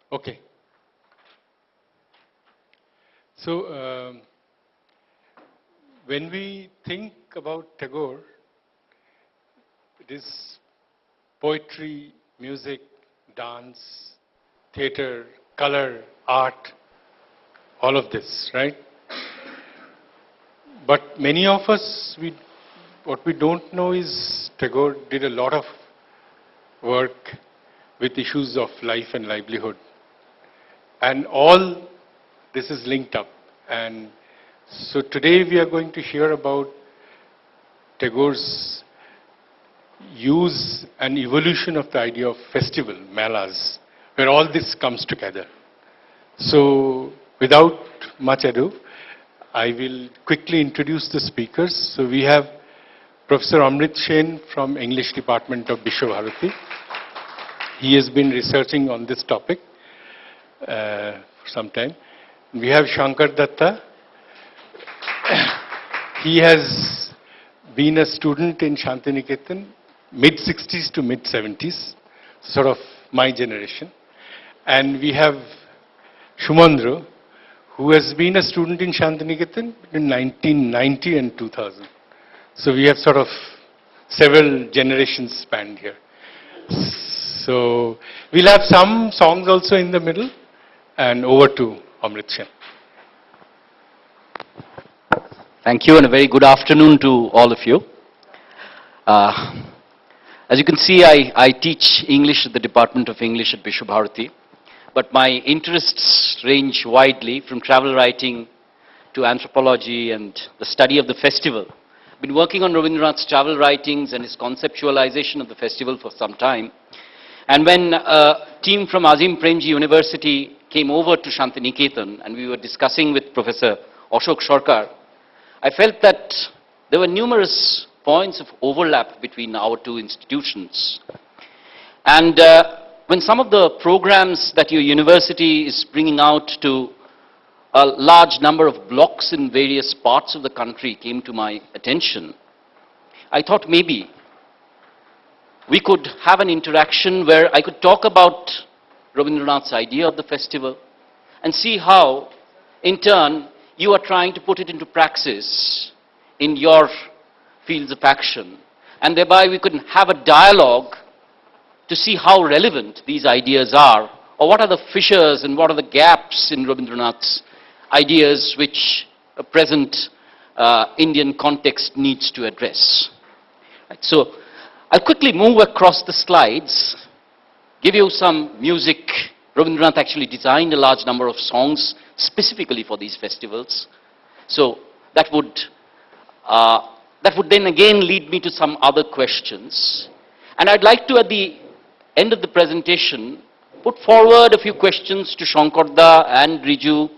Okay. So, when we think about Tagore, it is poetry, music, dance, theater, color, art, all of this, right? But many of us, what we don't know is Tagore did a lot of work with issues of life and livelihood. And all this is linked up. And so today we are going to hear about Tagore's use and evolution of the idea of festival, melas, where all this comes together. So without much ado, I will quickly introduce the speakers. So we have Professor Amrit from English Department of Visva-Bharati. He has been researching on this topic for some time. We have Sankar Datta. He has been a student in Shantiniketan, mid-60s to mid-70s, sort of my generation. And we have Sumandro, who has been a student in Shantiniketan in 1990 and 2000. So we have sort of several generations spanned here. So we'll have some songs also in the middle, and over to Amrit. Thank you, and a very good afternoon to all of you. As you can see, I teach English at the Department of English at Visva-Bharati, but my interests range widely from travel writing to anthropology and the study of the festival. I've been working on Rabindranath's travel writings and his conceptualization of the festival for some time. And when a team from Azim Premji University came over to Shantiniketan and we were discussing with Professor Ashok Sarkar, I felt that there were numerous points of overlap between our two institutions. And when some of the programs that your university is bringing out to a large number of blocks in various parts of the country came to my attention, I thought maybe we could have an interaction where I could talk about Rabindranath's idea of the festival and see how, in turn, you are trying to put it into praxis in your fields of action. And thereby we could have a dialogue to see how relevant these ideas are, or what are the fissures and what are the gaps in Rabindranath's ideas which a present Indian context needs to address. Right, so I'll quickly move across the slides, give you some music. Rabindranath actually designed a large number of songs specifically for these festivals. So that would then again lead me to some other questions. And I'd like to, at the end of the presentation, put forward a few questions to Shankarda and Riju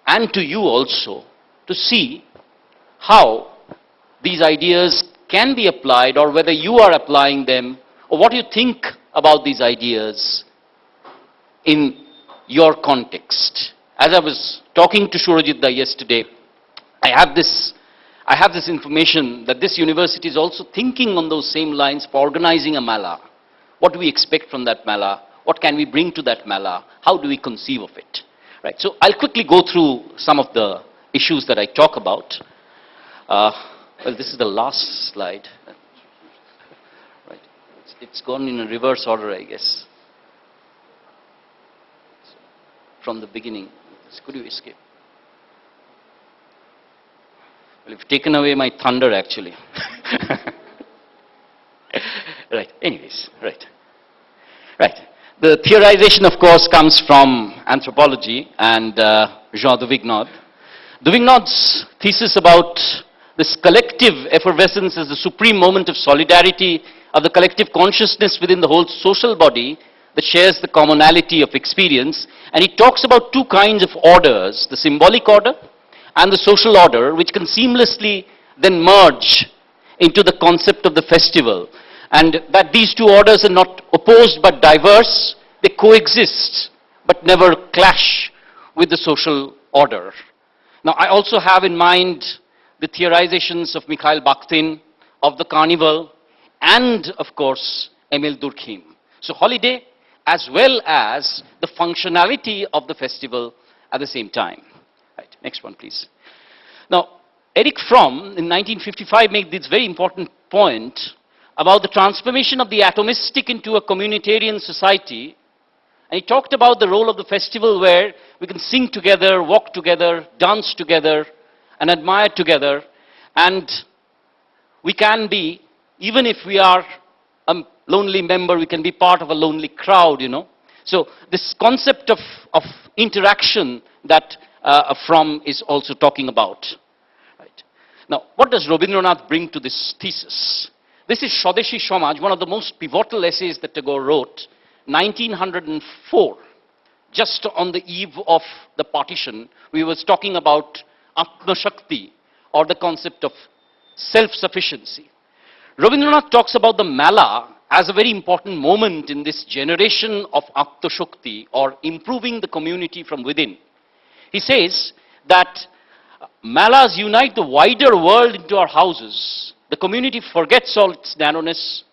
and to you also to see how these ideas can be applied, or whether you are applying them, or what you think about these ideas in your context. As I was talking to Surajitda yesterday, I have this information that this university is also thinking on those same lines for organizing a mela. What do we expect from that mela? What can we bring to that mela? How do we conceive of it? Right. So I'll quickly go through some of the issues that I talk about. Well, this is the last slide. Right. It's gone in a reverse order, I guess. From the beginning. Could you escape? Well, you've taken away my thunder, actually. Right. Anyways, right. Right. The theorization, of course, comes from anthropology and Jean Duvignod. Duvignod's thesis about this collective effervescence as the supreme moment of solidarity of the collective consciousness within the whole social body that shares the commonality of experience. And he talks about two kinds of orders, the symbolic order and the social order, which can seamlessly then merge into the concept of the festival. And that these two orders are not opposed but diverse, they coexist but never clash with the social order. Now, I also have in mind the theorizations of Mikhail Bakhtin, of the carnival, and of course, Emil Durkheim. So holiday as well as the functionality of the festival at the same time. Right, next one, please. Now, Erich Fromm in 1955 made this very important point about the transformation of the atomistic into a communitarian society. And he talked about the role of the festival where we can sing together, walk together, dance together, and admire together. And we can be, even if we are a lonely member, we can be part of a lonely crowd, you know. So this concept of interaction that Fromm is also talking about. Right. Now, what does Rabindranath bring to this thesis? This is Swadeshi Samaj, one of the most pivotal essays that Tagore wrote, 1904, just on the eve of the partition. We was talking about Atma Shakti, or the concept of self-sufficiency. Rabindranath talks about the Mela as a very important moment in this generation of Atma Shakti, or improving the community from within. He says that Melas unite the wider world into our houses. The community forgets all its narrowness.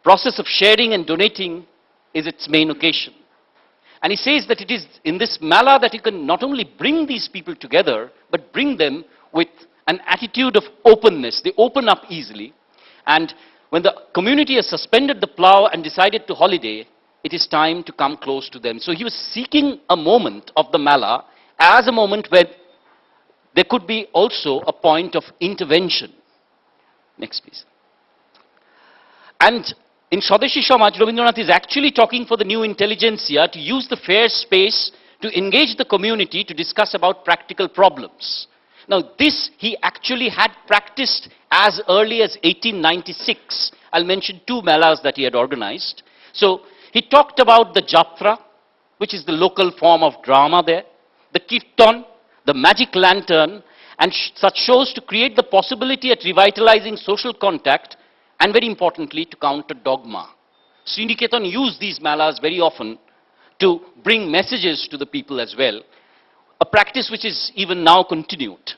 Process of sharing and donating is its main occasion. And he says that it is in this Mela that you can not only bring these people together, but bring them with an attitude of openness. They open up easily. And when the community has suspended the plow and decided to holiday, it is time to come close to them. So he was seeking a moment of the Mela as a moment where there could be also a point of intervention. Next, please. And in Swadeshi Samaj, Rabindranath is actually talking for the new intelligentsia to use the fair space to engage the community to discuss about practical problems. Now, this he actually had practiced as early as 1896. I'll mention two Melas that he had organized. So, he talked about the Jatra, which is the local form of drama there, the Kirtan, the magic lantern, and such shows to create the possibility at revitalizing social contact, and very importantly, to counter dogma. Sriniketan used these Melas very often to bring messages to the people as well, a practice which is even now continued.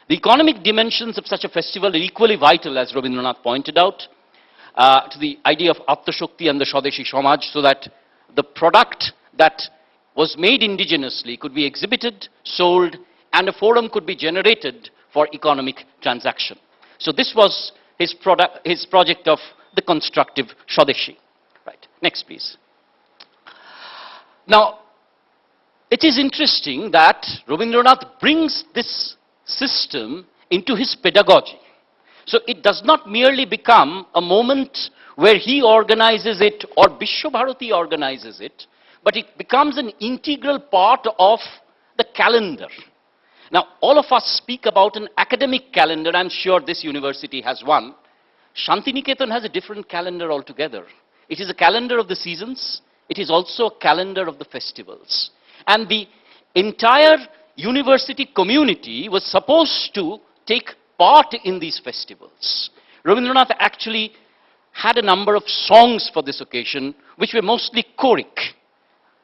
The economic dimensions of such a festival are equally vital, as Rabindranath pointed out, to the idea of Atma Shakti and the Swadeshi Samaj, so that the product that was made indigenously could be exhibited, sold, and a forum could be generated for economic transaction. So this was his project of the constructive Swadeshi. Right. Next, please. Now, it is interesting that Rabindranath brings this system into his pedagogy. So it does not merely become a moment where he organizes it or Visva-Bharati organizes it, but it becomes an integral part of the calendar. Now, all of us speak about an academic calendar. I'm sure this university has one. Shantiniketan has a different calendar altogether. It is a calendar of the seasons. It is also a calendar of the festivals. And the entire university community was supposed to take part in these festivals. Rabindranath actually had a number of songs for this occasion, which were mostly choric.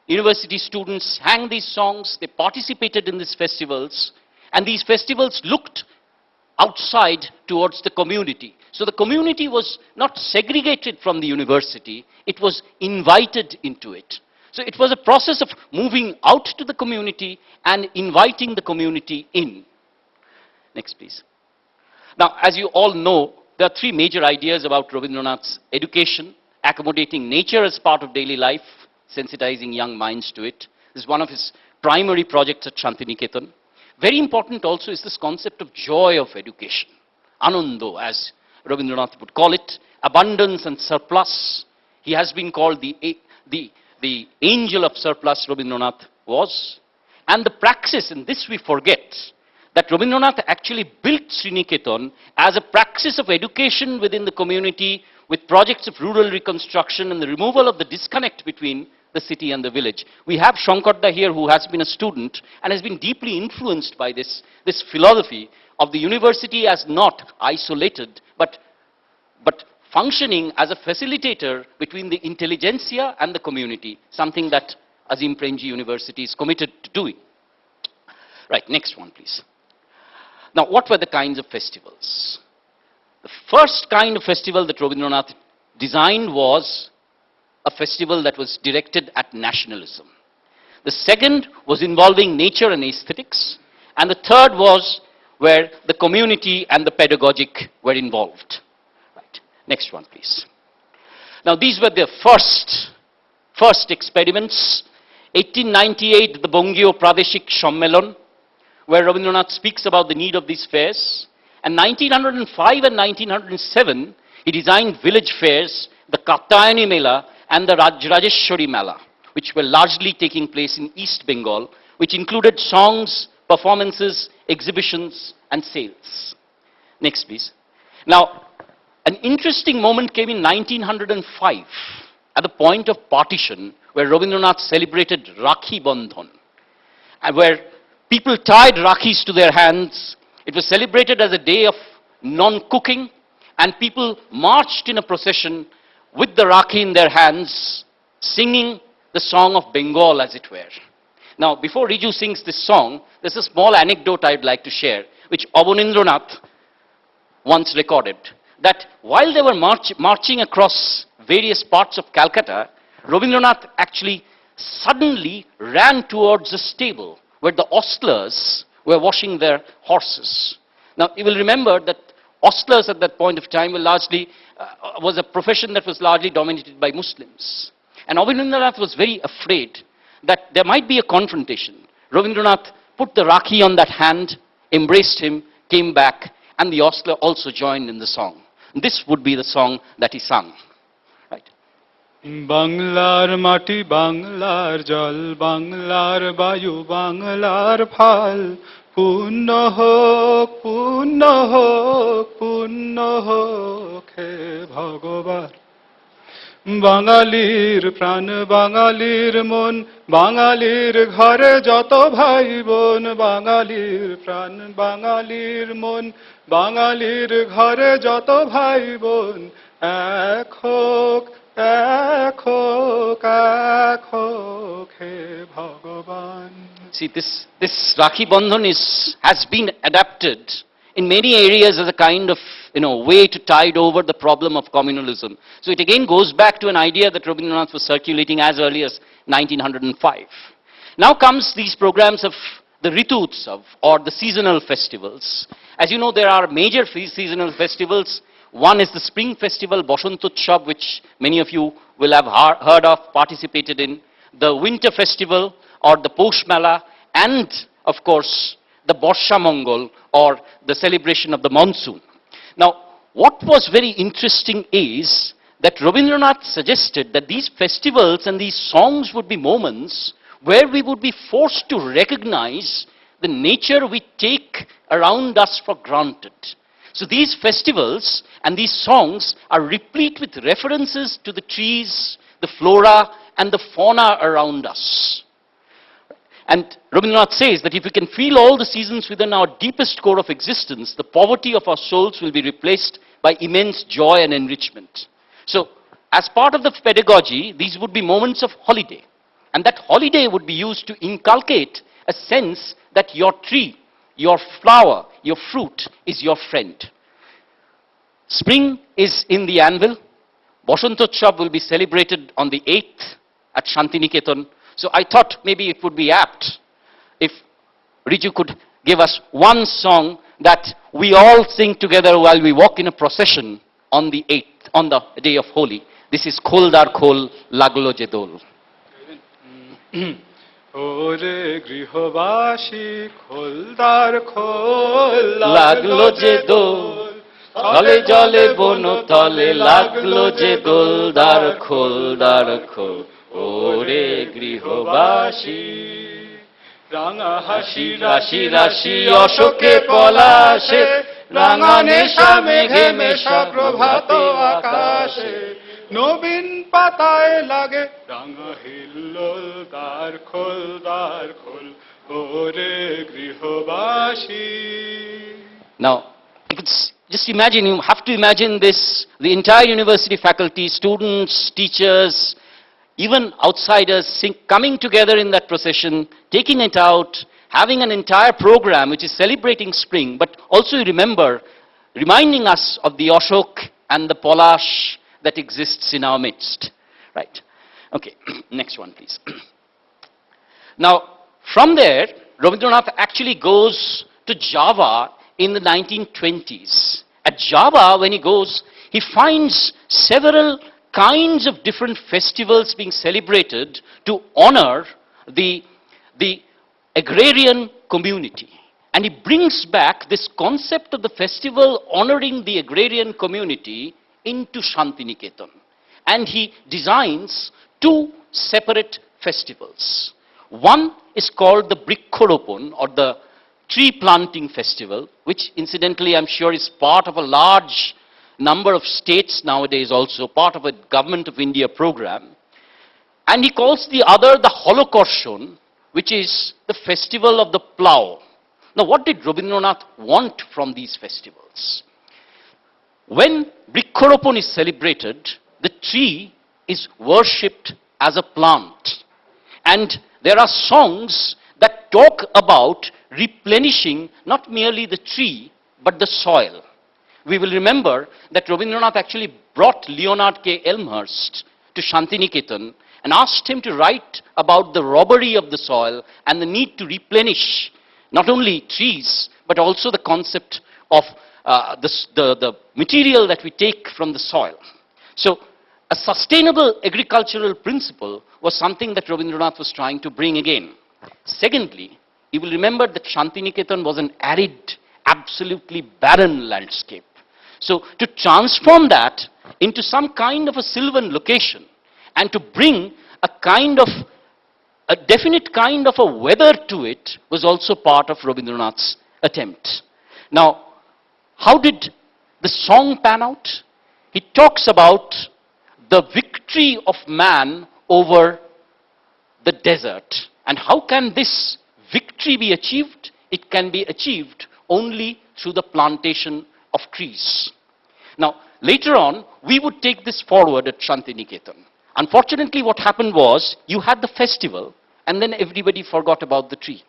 University students sang these songs, they participated in these festivals, and these festivals looked outside towards the community. So the community was not segregated from the university, it was invited into it. So it was a process of moving out to the community and inviting the community in. Next, please. Now, as you all know, there are three major ideas about Rabindranath's education: accommodating nature as part of daily life, sensitizing young minds to it. This is one of his primary projects at Shantiniketan. Very important also is this concept of joy of education. Anando, as Rabindranath would call it, abundance and surplus. He has been called the angel of surplus, Rabindranath was. And the praxis, and this we forget, that Rabindranath actually built Sriniketan as a praxis of education within the community with projects of rural reconstruction and the removal of the disconnect between the city and the village. We have Shankarda here, who has been a student and has been deeply influenced by this philosophy of the university as not isolated, but functioning as a facilitator between the intelligentsia and the community, something that Azim Premji University is committed to doing. Right, next one, please. Now, what were the kinds of festivals? The first kind of festival that Rabindranath designed was a festival that was directed at nationalism. The second was involving nature and aesthetics. And the third was where the community and the pedagogic were involved. Right. Next one, please. Now, these were the first experiments. 1898, the Bongio Pradeshik Sammelan, where Rabindranath speaks about the need of these fairs. And 1905 and 1907, he designed village fairs, the Katyayani Mela and the Rajeshwari Mela, which were largely taking place in East Bengal, which included songs, performances, exhibitions, and sales. Next, please. Now, an interesting moment came in 1905, at the point of partition, where Rabindranath celebrated Rakhi Bandhan, and where people tied Rakhis to their hands. It was celebrated as a day of non-cooking, and people marched in a procession with the Rakhi in their hands, singing the song of Bengal, as it were. Now, before Riju sings this song, there's a small anecdote I'd like to share, which Rabindranath once recorded, that while they were marching across various parts of Calcutta, Rabindranath actually suddenly ran towards a stable where the ostlers were washing their horses. Now, you will remember that ostlers at that point of time were largely, was a profession that was largely dominated by Muslims. And Rabindranath was very afraid that there might be a confrontation. Rabindranath put the Rakhi on that hand, embraced him, came back, and the ostler also joined in the song. This would be the song that he sang. Right. Banglar mati, Banglar jal, Banglar bayu, Banglar phal, punno hok, punno hok, punno hok, he Bhagavan. বাঙালির প্রাণ বাঙালির মন বাঙালির ঘরে যত ভাই বোন বাঙালির প্রাণ বাঙালির মন বাঙালির ঘরে যত ভাই বোন এক হোক এক হোক এক হোক হে ভগবান. See, this Rakhi Bandhan has been adapted in many areas as a kind of way to tide over the problem of communalism. So it again goes back to an idea that Rabindranath was circulating as early as 1905. Now comes these programs of the Ritu Utsav, or the seasonal festivals. As you know, there are major seasonal festivals. One is the spring festival, Bashant Utsav, which many of you will have heard of, participated in. The winter festival, or the Posh Mela, and of course, the Borsha Mongol, or the celebration of the monsoon. Now, what was very interesting is that Rabindranath suggested that these festivals and these songs would be moments where we would be forced to recognize the nature we take around us for granted. So these festivals and these songs are replete with references to the trees, the flora, and the fauna around us. And Rabindranath says that if we can feel all the seasons within our deepest core of existence, the poverty of our souls will be replaced by immense joy and enrichment. So, as part of the pedagogy, these would be moments of holiday. And that holiday would be used to inculcate a sense that your tree, your flower, your fruit is your friend. Spring is in the anvil. Bashantotsav will be celebrated on the 8th at Shantiniketan. So I thought maybe it would be apt if Riju could give us one song that we all sing together while we walk in a procession on the 8th, on the day of Holi. This is Khol Dar Khol, Laglo Je Dol. ওরে গৃহবাসী খোলদার খোল লাগলো যে দোল, তলে জলে বন তলে লাগলো যে দোল, দ্বার খোল দ্বার খোল, ওরে গৃহবাসী। রাঙা হাসি রাশি রাশি অশোকে পলাশে, রাঙা নেশা মেঘে মেশা প্রভাত আকাশে, নবীন পাতায় লাগে রাঙা হিল্লোল, দ্বার খোল ওরে গৃহবাসী. Now, you could just imagine, you have to imagine this, the entire university faculty, students, teachers, even outsiders coming together in that procession, taking it out, having an entire program which is celebrating spring, but also remember, reminding us of the Ashok and the Polash that exists in our midst. Right. Okay, next one, please. Now, from there, Rabindranath actually goes to Java in the 1920s. At Java, when he goes, he finds several kinds of different festivals being celebrated to honor the agrarian community. And he brings back this concept of the festival honoring the agrarian community into Shantiniketan. And he designs two separate festivals. One is called the Briksharopon, or the tree planting festival, which incidentally I'm sure is part of a large number of states nowadays, also part of a Government of India program. And he calls the other the Holokorshon, which is the festival of the plough. Now, what did Rabindranath want from these festivals? When Briksharopon is celebrated, the tree is worshipped as a plant. And there are songs that talk about replenishing not merely the tree, but the soil. We will remember that Rabindranath actually brought Leonard K. Elmhirst to Shantiniketan and asked him to write about the robbery of the soil and the need to replenish not only trees, but also the concept of the material that we take from the soil. So, a sustainable agricultural principle was something that Rabindranath was trying to bring again. Secondly, you will remember that Shantiniketan was an arid, absolutely barren landscape. So, to transform that into some kind of a sylvan location and to bring a definite kind of a weather to it was also part of Rabindranath's attempt. Now, how did the song pan out? He talks about the victory of man over the desert. And how can this victory be achieved? It can be achieved only through the plantation of trees. Now, later on, we would take this forward at Shantiniketan. Unfortunately, what happened was, you had the festival, and then everybody forgot about the tree.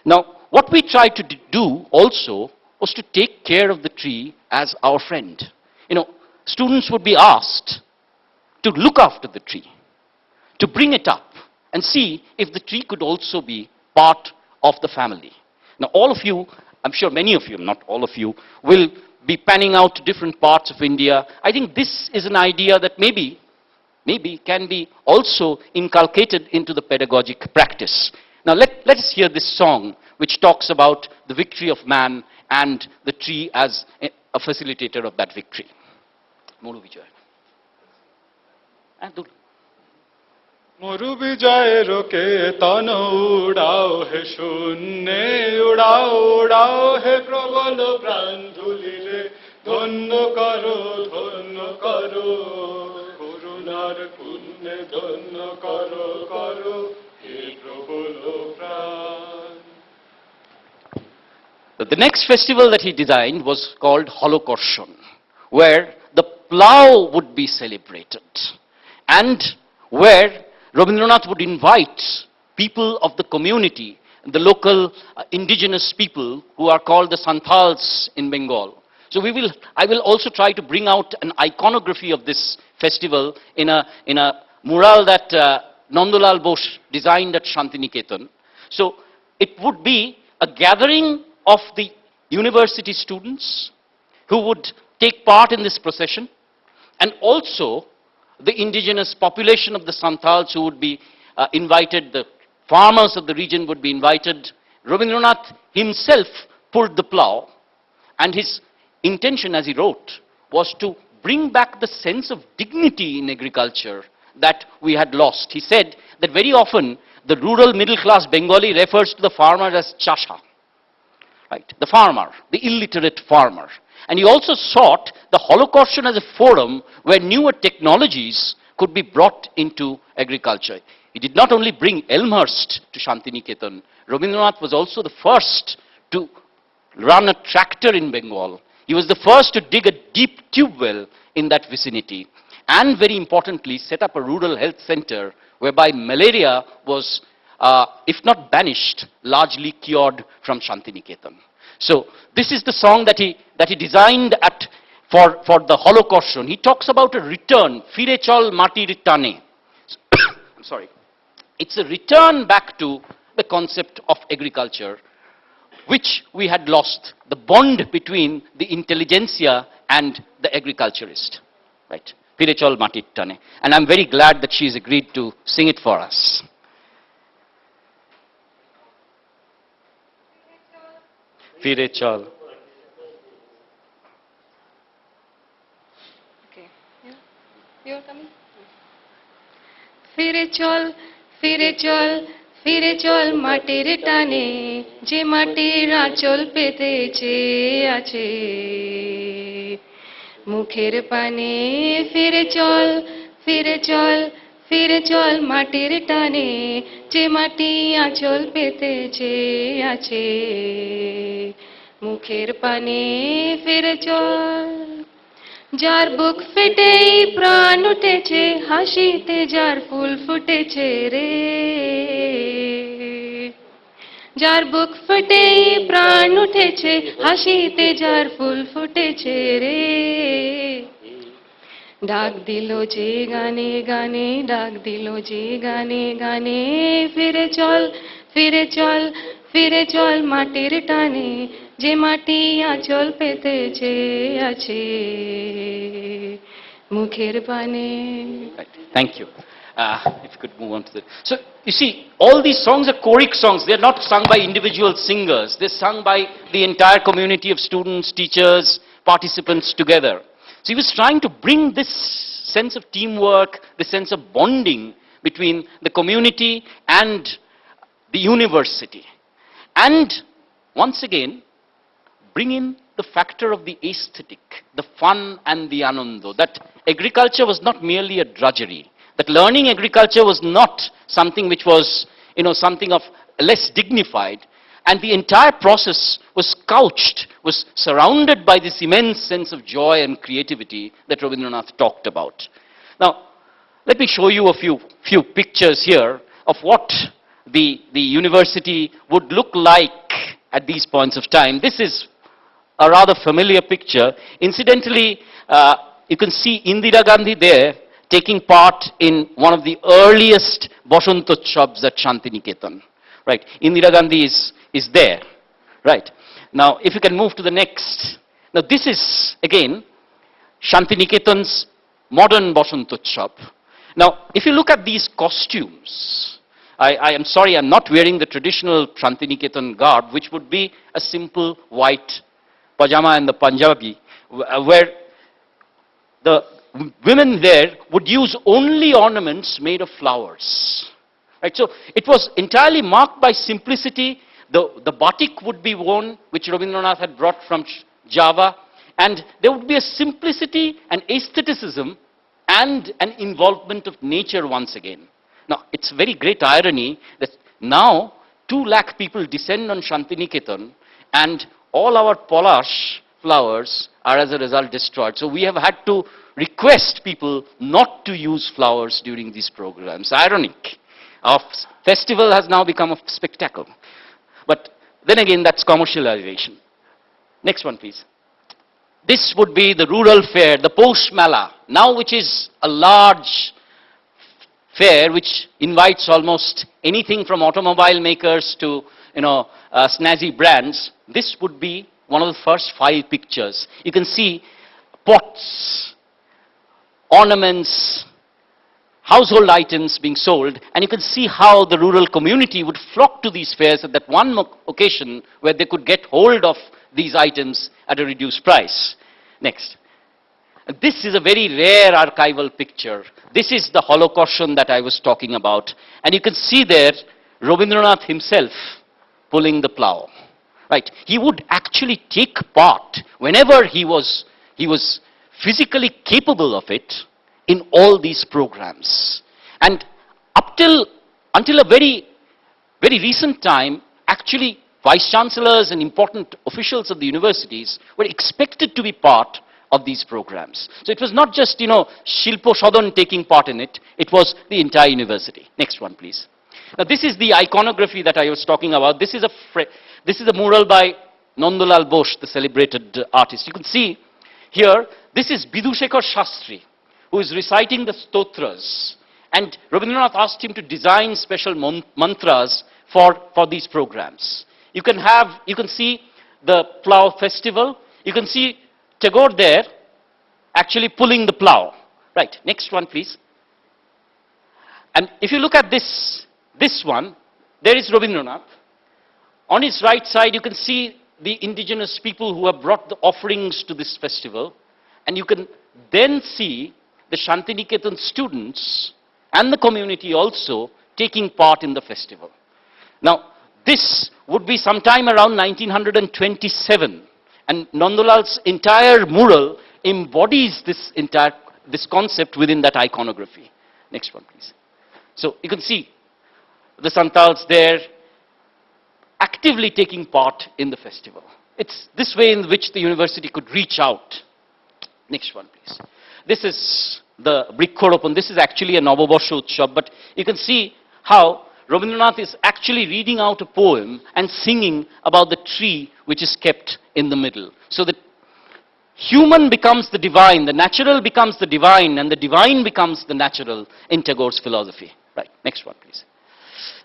Now, what we tried to do also was to take care of the tree as our friend. You know, students would be asked to look after the tree, to bring it up, and see if the tree could also be part of the family. Now, all of you, I'm sure many of you, not all of you, will be panning out to different parts of India. I think this is an idea that maybe can be also inculcated into the pedagogic practice. Now, let us hear this song, which talks about the victory of man and the tree as a facilitator of that victory. Moru Vijay. मोरु विजय रोके तन उड़ाओ हे शून्य उड़ाओ उड़ाओ हे प्रबल प्राण धुलिरे धन्य करो करुणार पुण्य धन्य करो हे प्रबल प्राण. The next festival that he designed was called Holokorshon, where the plough would be celebrated and where Rabindranath would invite people of the community, the local indigenous people who are called the Santals in Bengal. So I will also try to bring out an iconography of this festival in a mural that Nandalal Bose designed at Shantiniketan. So it would be a gathering of the university students who would take part in this procession, and also the indigenous population of the Santals who would be invited, the farmers of the region would be invited. Rabindranath himself pulled the plough, and his intention, as he wrote, was to bring back the sense of dignity in agriculture that we had lost. He said that very often the rural middle class Bengali refers to the farmer as Chasha, right? The farmer, the illiterate farmer. And he also sought the Holokorshon as a forum where newer technologies could be brought into agriculture. He did not only bring Elmhirst to Shantiniketan, Rabindranath was also the first to run a tractor in Bengal. He was the first to dig a deep tube well in that vicinity, and very importantly, set up a rural health center whereby malaria was, if not banished, largely cured from Shantiniketan. So this is the song that he designed for the Holokorshon. He talks about a return, Fire Chol Mati Ritane. I'm sorry, it's a return back to the concept of agriculture, which we had lost, the bond between the intelligentsia and the agriculturist, right? Fire chol matir tane. And I'm very glad that she's agreed to sing it for us. Fire chol. Okay. Yeah. You're coming? Fire chol, fire chol, fire chol matir tane, je matir achol pete ache. Mukher pane, fire chol, fire chol, fire chol matir tane, je mati achol pete ache. Mukher pane, fire chol. যার বুক ফেটেই প্রাণ উঠেছে হাসিতে যার ফুল ফুটেছে রে যার বুক ফেটেই প্রাণ উঠেছে হাসিতে যার ফুল ফুটেছে রে ডাক দিল যে গানে গানে ডাক দিল যে গানে গানে ফিরে চল ফিরে চল ফিরে চল মাটির টানে যে মাটি আঁচল পেতেছে আছে মুখের পানে. Thank you. If you could move on to the... So, you see, all these songs are choric songs. They're not sung by individual singers. They're sung by the entire community of students, teachers, participants together. So he was trying to bring this sense of teamwork, the sense of bonding between the community and the university. And once again, bring in the factor of the aesthetic, the fun and the anando, that agriculture was not merely a drudgery, that learning agriculture was not something which was, something of less dignified, and the entire process was couched, was surrounded by this immense sense of joy and creativity that Rabindranath talked about. Now, let me show you a few pictures here of what the university would look like at these points of time. This is a rather familiar picture. Incidentally, you can see Indira Gandhi there taking part in one of the earliest Basantotsav at Shantiniketan. Right, Indira Gandhi is there. Right. Now, if you can move to the next. Now, this is, again, Shantiniketan's modern Basantotsav. Now, if you look at these costumes, I am sorry, I'm not wearing the traditional Shantiniketan garb, which would be a simple white pajama and the Punjabi, where the women there would use only ornaments made of flowers. Right? So it was entirely marked by simplicity. The batik would be worn, which Rabindranath had brought from Java, and there would be a simplicity and aestheticism and an involvement of nature once again. Now, it's very great irony that now 2 lakh people descend on Shantiniketan and all our polash flowers are as a result destroyed. So we have had to request people not to use flowers during these programs. Ironic. Our festival has now become a spectacle. But then again, that's commercialization. Next one, please. This would be the rural fair, the Posh Mela, now which is a large fair which invites almost anything from automobile makers to, snazzy brands. This would be one of the first 5 pictures. You can see pots, ornaments, household items being sold, and you can see how the rural community would flock to these fairs at that one occasion where they could get hold of these items at a reduced price. Next. This is a very rare archival picture. This is the holocaution that I was talking about. And you can see there Rabindranath himself pulling the plow. Right? He would actually take part whenever he was physically capable of it in all these programs. And until a very, very recent time, actually vice-chancellors and important officials of the universities were expected to be part of these programs. So it was not just, Shilpo Shodhan taking part in it, it was the entire university. Next one, please. Now this is the iconography that I was talking about. This is a mural by Nandalal Bose, the celebrated artist. You can see here, this is Bidushekhar Shastri, who is reciting the stotras. And Rabindranath asked him to design special mantras for these programs. You can see the plough festival. You can see Tagore there actually pulling the plough. Right, next one please. And if you look at this one, there is Rabindranath. On his right side, you can see the indigenous people who have brought the offerings to this festival. And you can then see the Shantiniketan students and the community also taking part in the festival. Now, this would be sometime around 1927. And Nandalal's entire mural embodies this concept within that iconography. Next one, please. So you can see the Santals there actively taking part in the festival. It's this way in which the university could reach out. Next one, please. This is the Brikkhoropan. This is actually a Navabarsha Utsav, but you can see how Rabindranath is actually reading out a poem and singing about the tree which is kept in the middle. So the human becomes the divine, the natural becomes the divine, and the divine becomes the natural in Tagore's philosophy. Right, next one, please.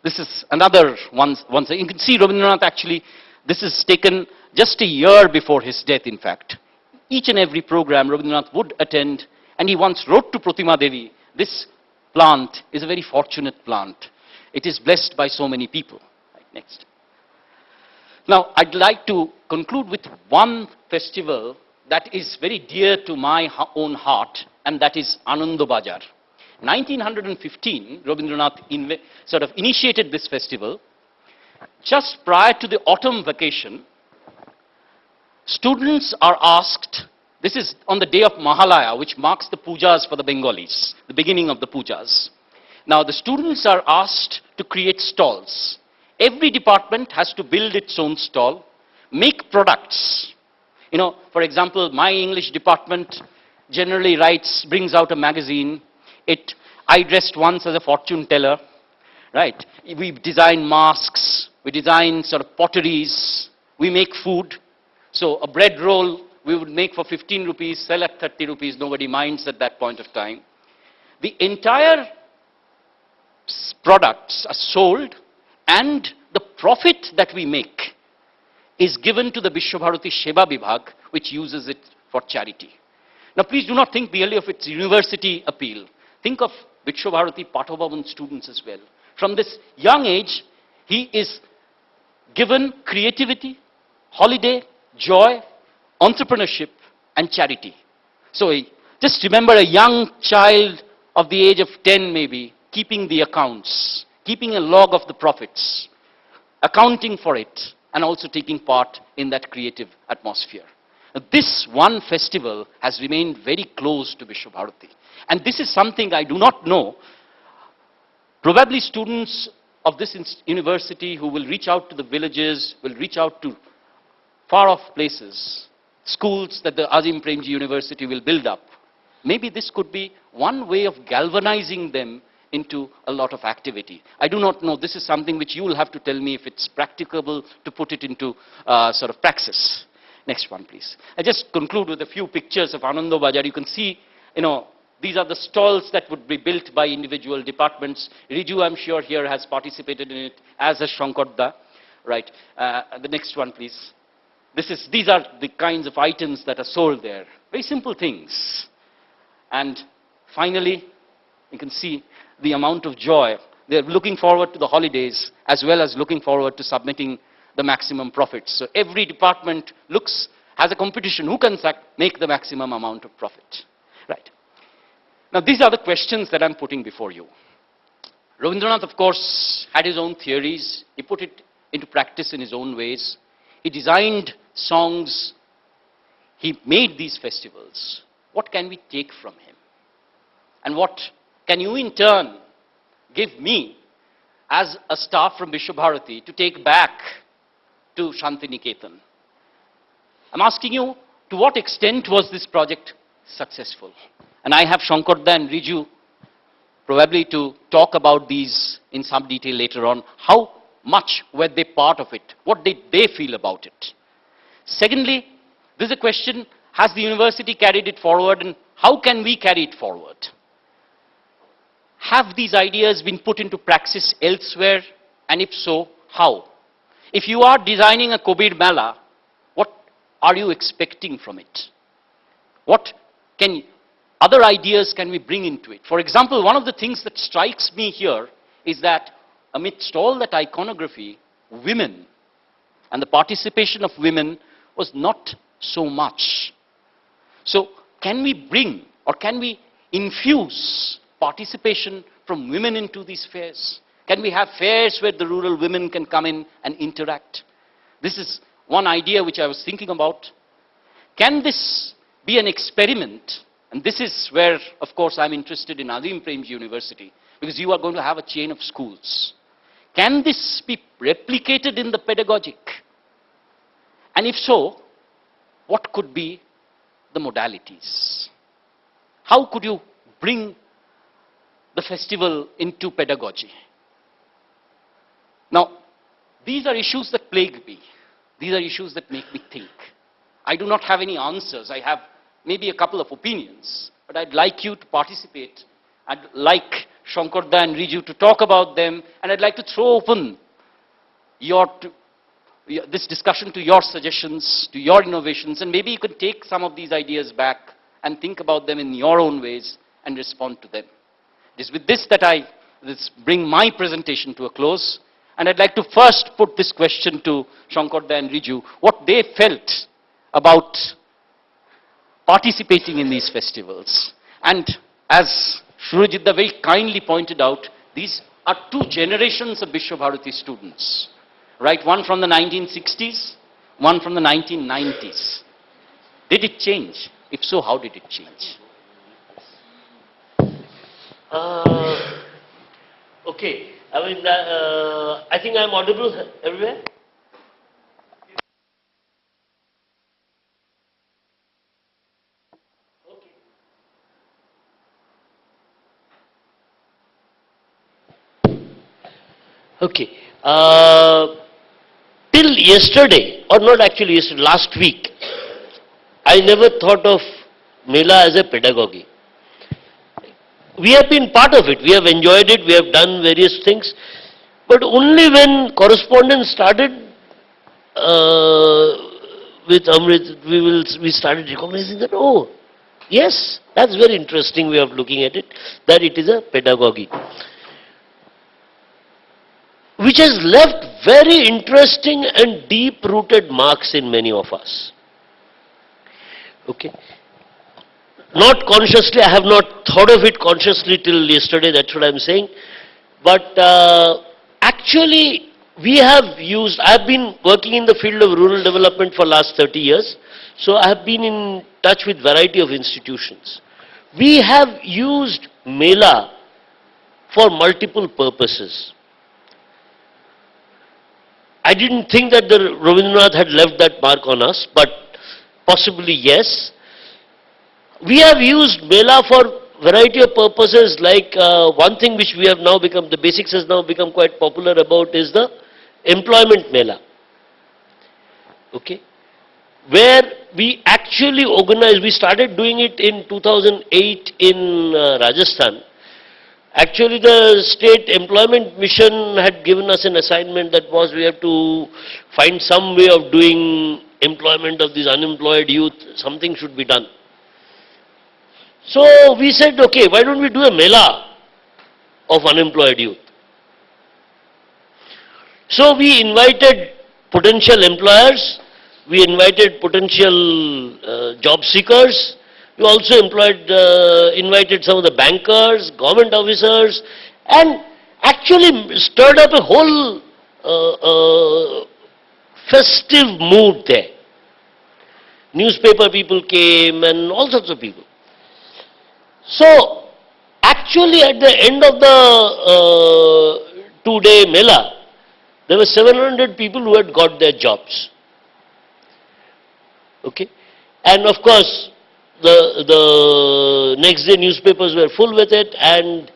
This is another one. You can see Rabindranath actually, this is taken just a year before his death, in fact. Each and every program Rabindranath would attend, and he once wrote to Pratima Devi, this plant is a very fortunate plant. It is blessed by so many people. Right, next. Now, I'd like to conclude with one festival that is very dear to my own heart, and that is Ananda Bajar. 1915, Rabindranath sort of initiated this festival. Just prior to the autumn vacation, students are asked, this is on the day of Mahalaya, which marks the pujas for the Bengalis, the beginning of the pujas. Now, the students are asked to create stalls. Every department has to build its own stall, make products. You know, for example, my English department generally brings out a magazine. I dressed once as a fortune teller, right? We design masks, we design sort of potteries, we make food. So a bread roll we would make for 15 rupees, sell at 30 rupees, nobody minds at that point of time. The entire products are sold, and the profit that we make is given to the Visva-Bharati Seva Vibhag, which uses it for charity. Now please do not think merely of its university appeal. Think of Visva-Bharati Pathabhavan students as well. From this young age, he is given creativity, holiday, joy, entrepreneurship, and charity. So just remember a young child of the age of 10 maybe, keeping the accounts, keeping a log of the profits, accounting for it, and also taking part in that creative atmosphere. Now, this one festival has remained very close to Visva-Bharati. And this is something I do not know. Probably students of this university who will reach out to the villages, will reach out to far-off places, schools that the Azim Premji University will build up. Maybe this could be one way of galvanizing them into a lot of activity. I do not know. This is something which you will have to tell me if it's practicable to put it into sort of praxis. Next one, please. I just conclude with a few pictures of Ananda Bajar. You can see, these are the stalls that would be built by individual departments. Riju, I'm sure, here has participated in it, as has Shankarda. Right. The next one, please. These are the kinds of items that are sold there. Very simple things. And finally, you can see the amount of joy. They're looking forward to the holidays as well as looking forward to submitting the maximum profits. So every department has a competition. Who can make the maximum amount of profit? Right. Now, these are the questions that I'm putting before you. Rabindranath, of course, had his own theories. He put it into practice in his own ways. He designed songs. He made these festivals. What can we take from him? And what can you in turn give me as a staff from Visva-Bharati to take back to Shantiniketan? I'm asking you, to what extent was this project successful? And I have Shankarda and Riju probably to talk about these in some detail later on. How much were they part of it? What did they feel about it? Secondly, there's a question, has the university carried it forward, and how can we carry it forward? have these ideas been put into practice elsewhere? And if so, how? If you are designing a Kabir Mela, what are you expecting from it? What other ideas can we bring into it? For example, one of the things that strikes me here is that amidst all that iconography, women and the participation of women was not so much. So can we bring or can we infuse participation from women into these fairs? Can we have fairs where the rural women can come in and interact? This is one idea which I was thinking about. Can this be an experiment? And this is where, of course, I'm interested in Azim Premji University, because you are going to have a chain of schools. Can this be replicated in the pedagogic? And if so, what could be the modalities? How could you bring the festival into pedagogy? Now, these are issues that plague me. These are issues that make me think. I do not have any answers. I have maybe a couple of opinions, but I'd like you to participate. I'd like Sankar and Riju to talk about them, and I'd like to throw open this discussion to your suggestions, to your innovations, and maybe you can take some of these ideas back and think about them in your own ways and respond to them. It is with this that I bring my presentation to a close. And I'd like to first put this question to Sankar and Riju, what they felt about participating in these festivals. And as Shurajidda very kindly pointed out, these are two generations of Visva-Bharati students, right? One from the 1960s, one from the 1990s. Did it change? If so, how did it change? Okay. I mean, I think I'm audible everywhere. Okay. Till yesterday, or not actually yesterday, last week, I never thought of Mela as a pedagogy. We have been part of it, we have enjoyed it, we have done various things, but only when correspondence started with Amrit, we started recognizing that, oh, yes, that's very interesting way of looking at it, that it is a pedagogy. Which has left very interesting and deep-rooted marks in many of us. Okay. Not consciously, I have not thought of it consciously till yesterday, that's what I'm saying. But actually, we have used, I have been working in the field of rural development for last 30 years. So I have been in touch with variety of institutions. We have used Mela for multiple purposes. I didn't think that the Rabindranath had left that mark on us, but possibly yes. We have used Mela for variety of purposes, like one thing which we have now become, the basics has now become quite popular about is the employment Mela. Okay. Where we actually organized, we started doing it in 2008 in Rajasthan. Actually, the state employment mission had given us an assignment that was we have to find some way of doing employment of these unemployed youth, something should be done. So we said, okay, why don't we do a Mela of unemployed youth? So we invited potential employers, we invited potential job seekers, we also invited some of the bankers, government officers, and actually stirred up a whole festive mood there. Newspaper people came and all sorts of people. So, actually at the end of the 2-day Mela, there were 700 people who had got their jobs. Okay? And of course, the next day newspapers were full with it, and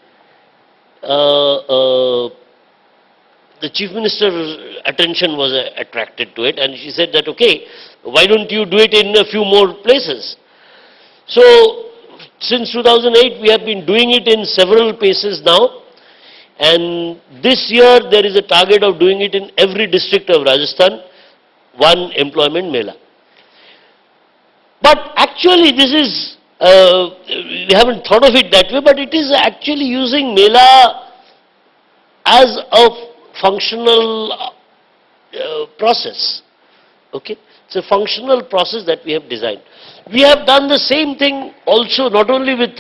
the Chief Minister's attention was attracted to it, and she said that, okay, why don't you do it in a few more places? So, since 2008, we have been doing it in several places now. And this year, there is a target of doing it in every district of Rajasthan, one employment Mela. But actually, this is, we haven't thought of it that way, but it is actually using Mela as a functional process. Okay? It's a functional process that we have designed. We have done the same thing also, not only with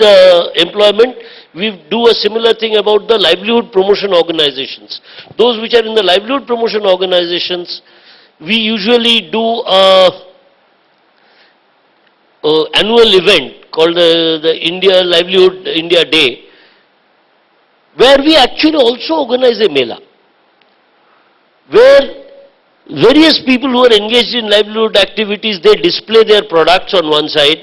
employment, we do a similar thing about the livelihood promotion organizations. Those which are in the livelihood promotion organizations, we usually do a annual event called the India Livelihood India Day, where we actually also organize a Mela, where various people who are engaged in livelihood activities, they display their products on one side.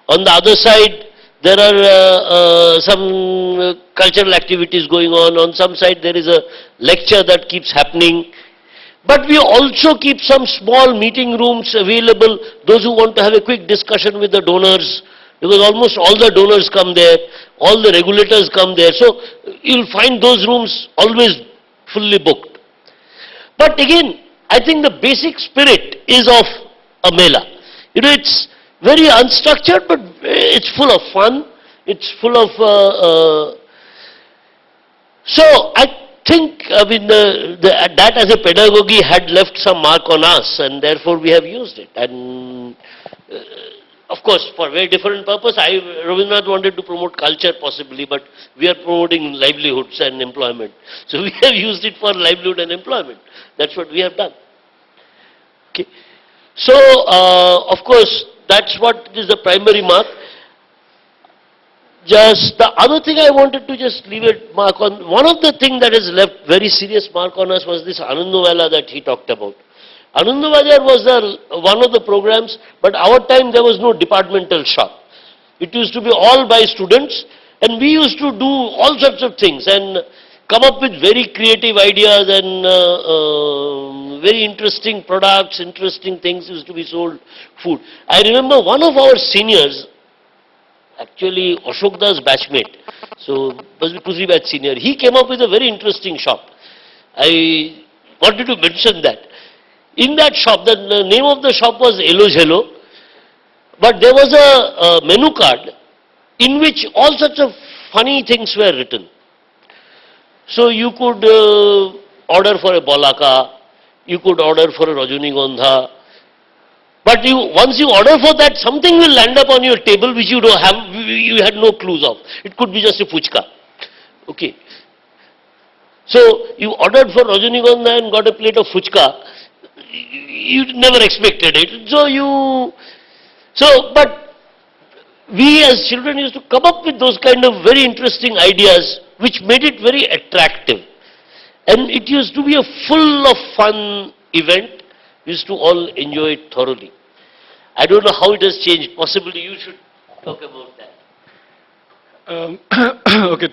On the other side, there are some cultural activities going on. On some side, there is a lecture that keeps happening. But we also keep some small meeting rooms available, those who want to have a quick discussion with the donors, because almost all the donors come there, all the regulators come there. So you'll find those rooms always fully booked. But again, I think the basic spirit is of a Mela. You know, it's very unstructured, but it's full of fun. It's full of... so I think, I mean, that as a pedagogy had left some mark on us, and therefore we have used it. And of course, for a very different purpose. Rabindranath wanted to promote culture possibly, but we are promoting livelihoods and employment. So we have used it for livelihood and employment. That's what we have done. Okay. So, of course, that's what is the primary mark. Just the other thing I wanted to just leave a mark on, one of the things that has left very serious mark on us was this Anandavela that he talked about. Anandavela was one of the programs, but our time there was no departmental shop. It used to be all by students, and we used to do all sorts of things and come up with very creative ideas and very interesting products, interesting things used to be sold, food. I remember one of our seniors, actually Ashokda's batchmate, so Pusri batch senior, he came up with a very interesting shop. I wanted to mention that. In that shop, the name of the shop was Elo Jello, but there was a menu card in which all sorts of funny things were written. So you could order for a bolaka, you could order for a Rajunigandha, but once you order for that, something will land up on your table which you don't have, you had no clues of. It could be just a fuchka. Okay. So you ordered for Rajunigandha and got a plate of fuchka. You never expected it. But we as children used to come up with those kind of very interesting ideas which made it very attractive. And it used to be a full of fun event. We used to all enjoy it thoroughly. I don't know how it has changed. Possibly you should talk about that. Okay.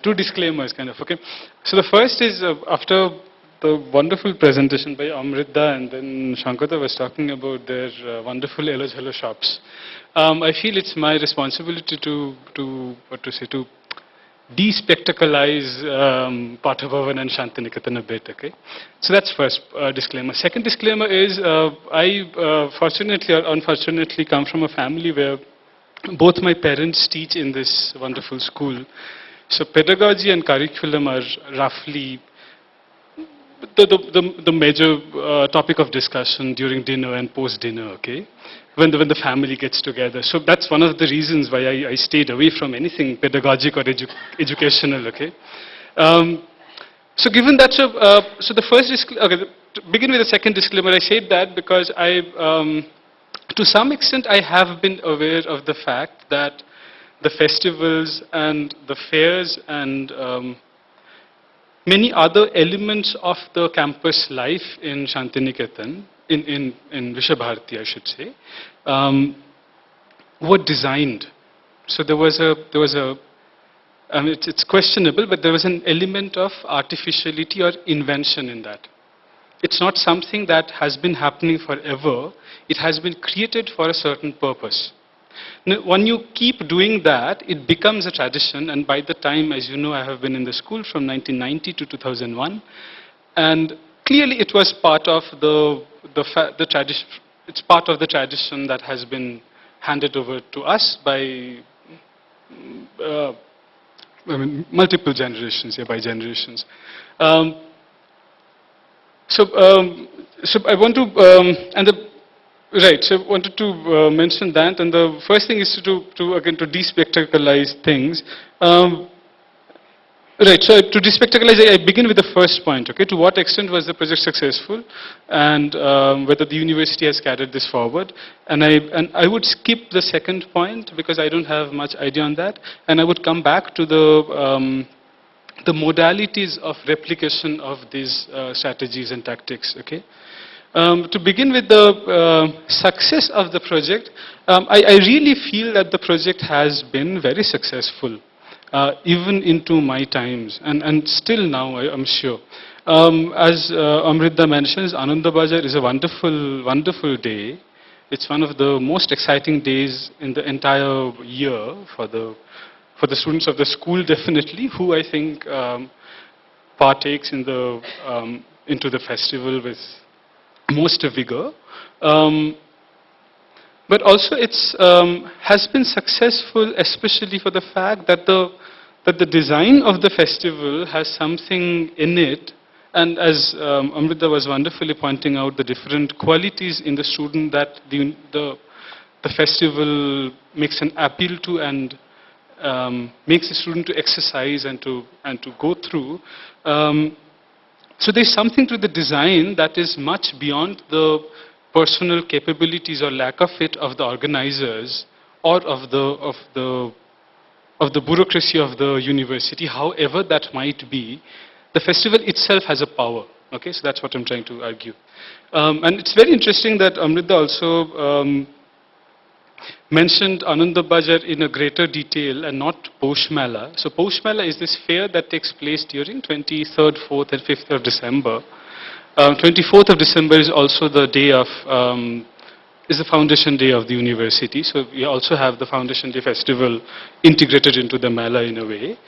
Two disclaimers kind of, okay. So the first is after the wonderful presentation by Amrit and then Sankar was talking about their wonderful Hello shops. I feel it's my responsibility to de-spectacleize Pathabhavan and Shantiniketan a bit, okay. So that's first disclaimer. Second disclaimer is I fortunately or unfortunately come from a family where both my parents teach in this wonderful school. So pedagogy and curriculum are roughly the major topic of discussion during dinner and post-dinner, okay? When the family gets together. So that's one of the reasons why I stayed away from anything pedagogic or educational, okay? So given that, so the first, okay, to begin with the second disclaimer, I said that because to some extent, I have been aware of the fact that the festivals and the fairs and many other elements of the campus life in Shantiniketan, in Visva-Bharati, I should say, were designed. So there was a I mean, it's questionable, but there was an element of artificiality or invention in that. it's not something that has been happening forever. It has been created for a certain purpose. Now, when you keep doing that, it becomes a tradition, and by the time, as you know, I have been in the school from 1990 to 2001, and clearly it was part of the tradition. It's part of the tradition that has been handed over to us by multiple generations, by generations. So I want to, so I wanted to mention that, and the first thing is to despectacleize things. So to despectacleize, I begin with the first point, okay? To what extent was the project successful, and whether the university has carried this forward. And I would skip the second point because I don't have much idea on that, and I would come back to the modalities of replication of these strategies and tactics, okay? To begin with the success of the project, I really feel that the project has been very successful. Even into my times, and still now, I'm sure. As Amrit mentions, Ananda Bajar is a wonderful, wonderful day. It's one of the most exciting days in the entire year for the students of the school, definitely, who I think partakes in into the festival with most vigor. But also it has been successful, especially for the fact that the design of the festival has something in it, and as Amrita was wonderfully pointing out, the different qualities in the student that the festival makes an appeal to and makes the student to exercise and to go through. So there's something to the design that is much beyond the personal capabilities or lack of it of the organizers or of the bureaucracy of the university, however that might be. The festival itself has a power. Okay, so that's what I'm trying to argue. And it's very interesting that Amrita also mentioned Ananda Bajar in a greater detail and not Posh Mela. So Posh Mela is this fair that takes place during 23rd, 4th and 5th of December. 24th of December is also the day of, is the foundation day of the university. So we also have the Foundation Day festival integrated into the Mela in a way.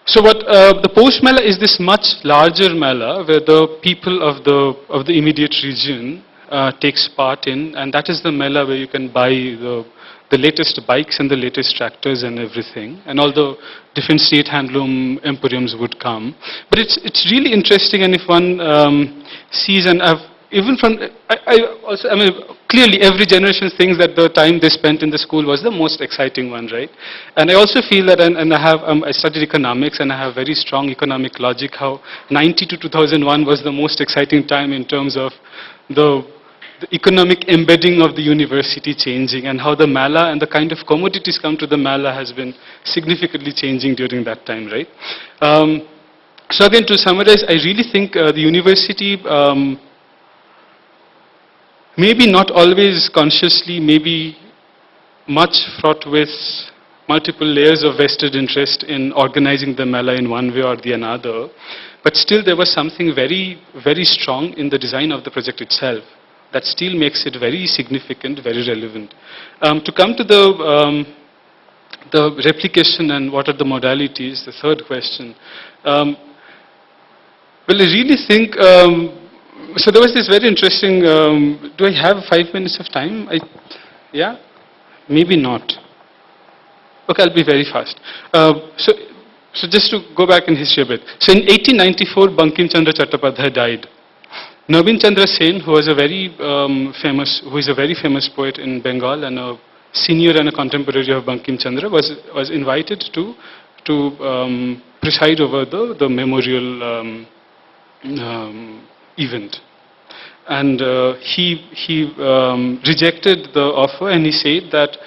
So what the Posh Mela is this much larger Mela where the people of the immediate region takes part in, and that is the Mela where you can buy the latest bikes and the latest tractors and everything, and all the different state handloom emporiums would come. But it's really interesting, and if one sees, and even from, I mean, clearly every generation thinks that the time they spent in the school was the most exciting one, right? And I also feel that, and I studied economics, and I have very strong economic logic, how 90 to 2001 was the most exciting time in terms of the economic embedding of the university changing, and how the Mela and the kind of commodities come to the Mela has been significantly changing during that time, right? So again, to summarize, I really think the university, maybe not always consciously, maybe much fraught with multiple layers of vested interest in organizing the Mela in one way or the another, but still there was something very, very strong in the design of the project itself that still makes it very significant, very relevant. To come to the replication and what are the modalities, the third question. Well, I really think, so there was this very interesting, do I have 5 minutes of time? Yeah? Maybe not. Okay, I'll be very fast. So just to go back in history a bit. So in 1894, Bankim Chandra Chattapadhyay died. Navin Chandra Sen, who is a very famous poet in Bengal and a senior and a contemporary of Bankim Chandra, was invited to preside over the memorial event. And he rejected the offer, and he said that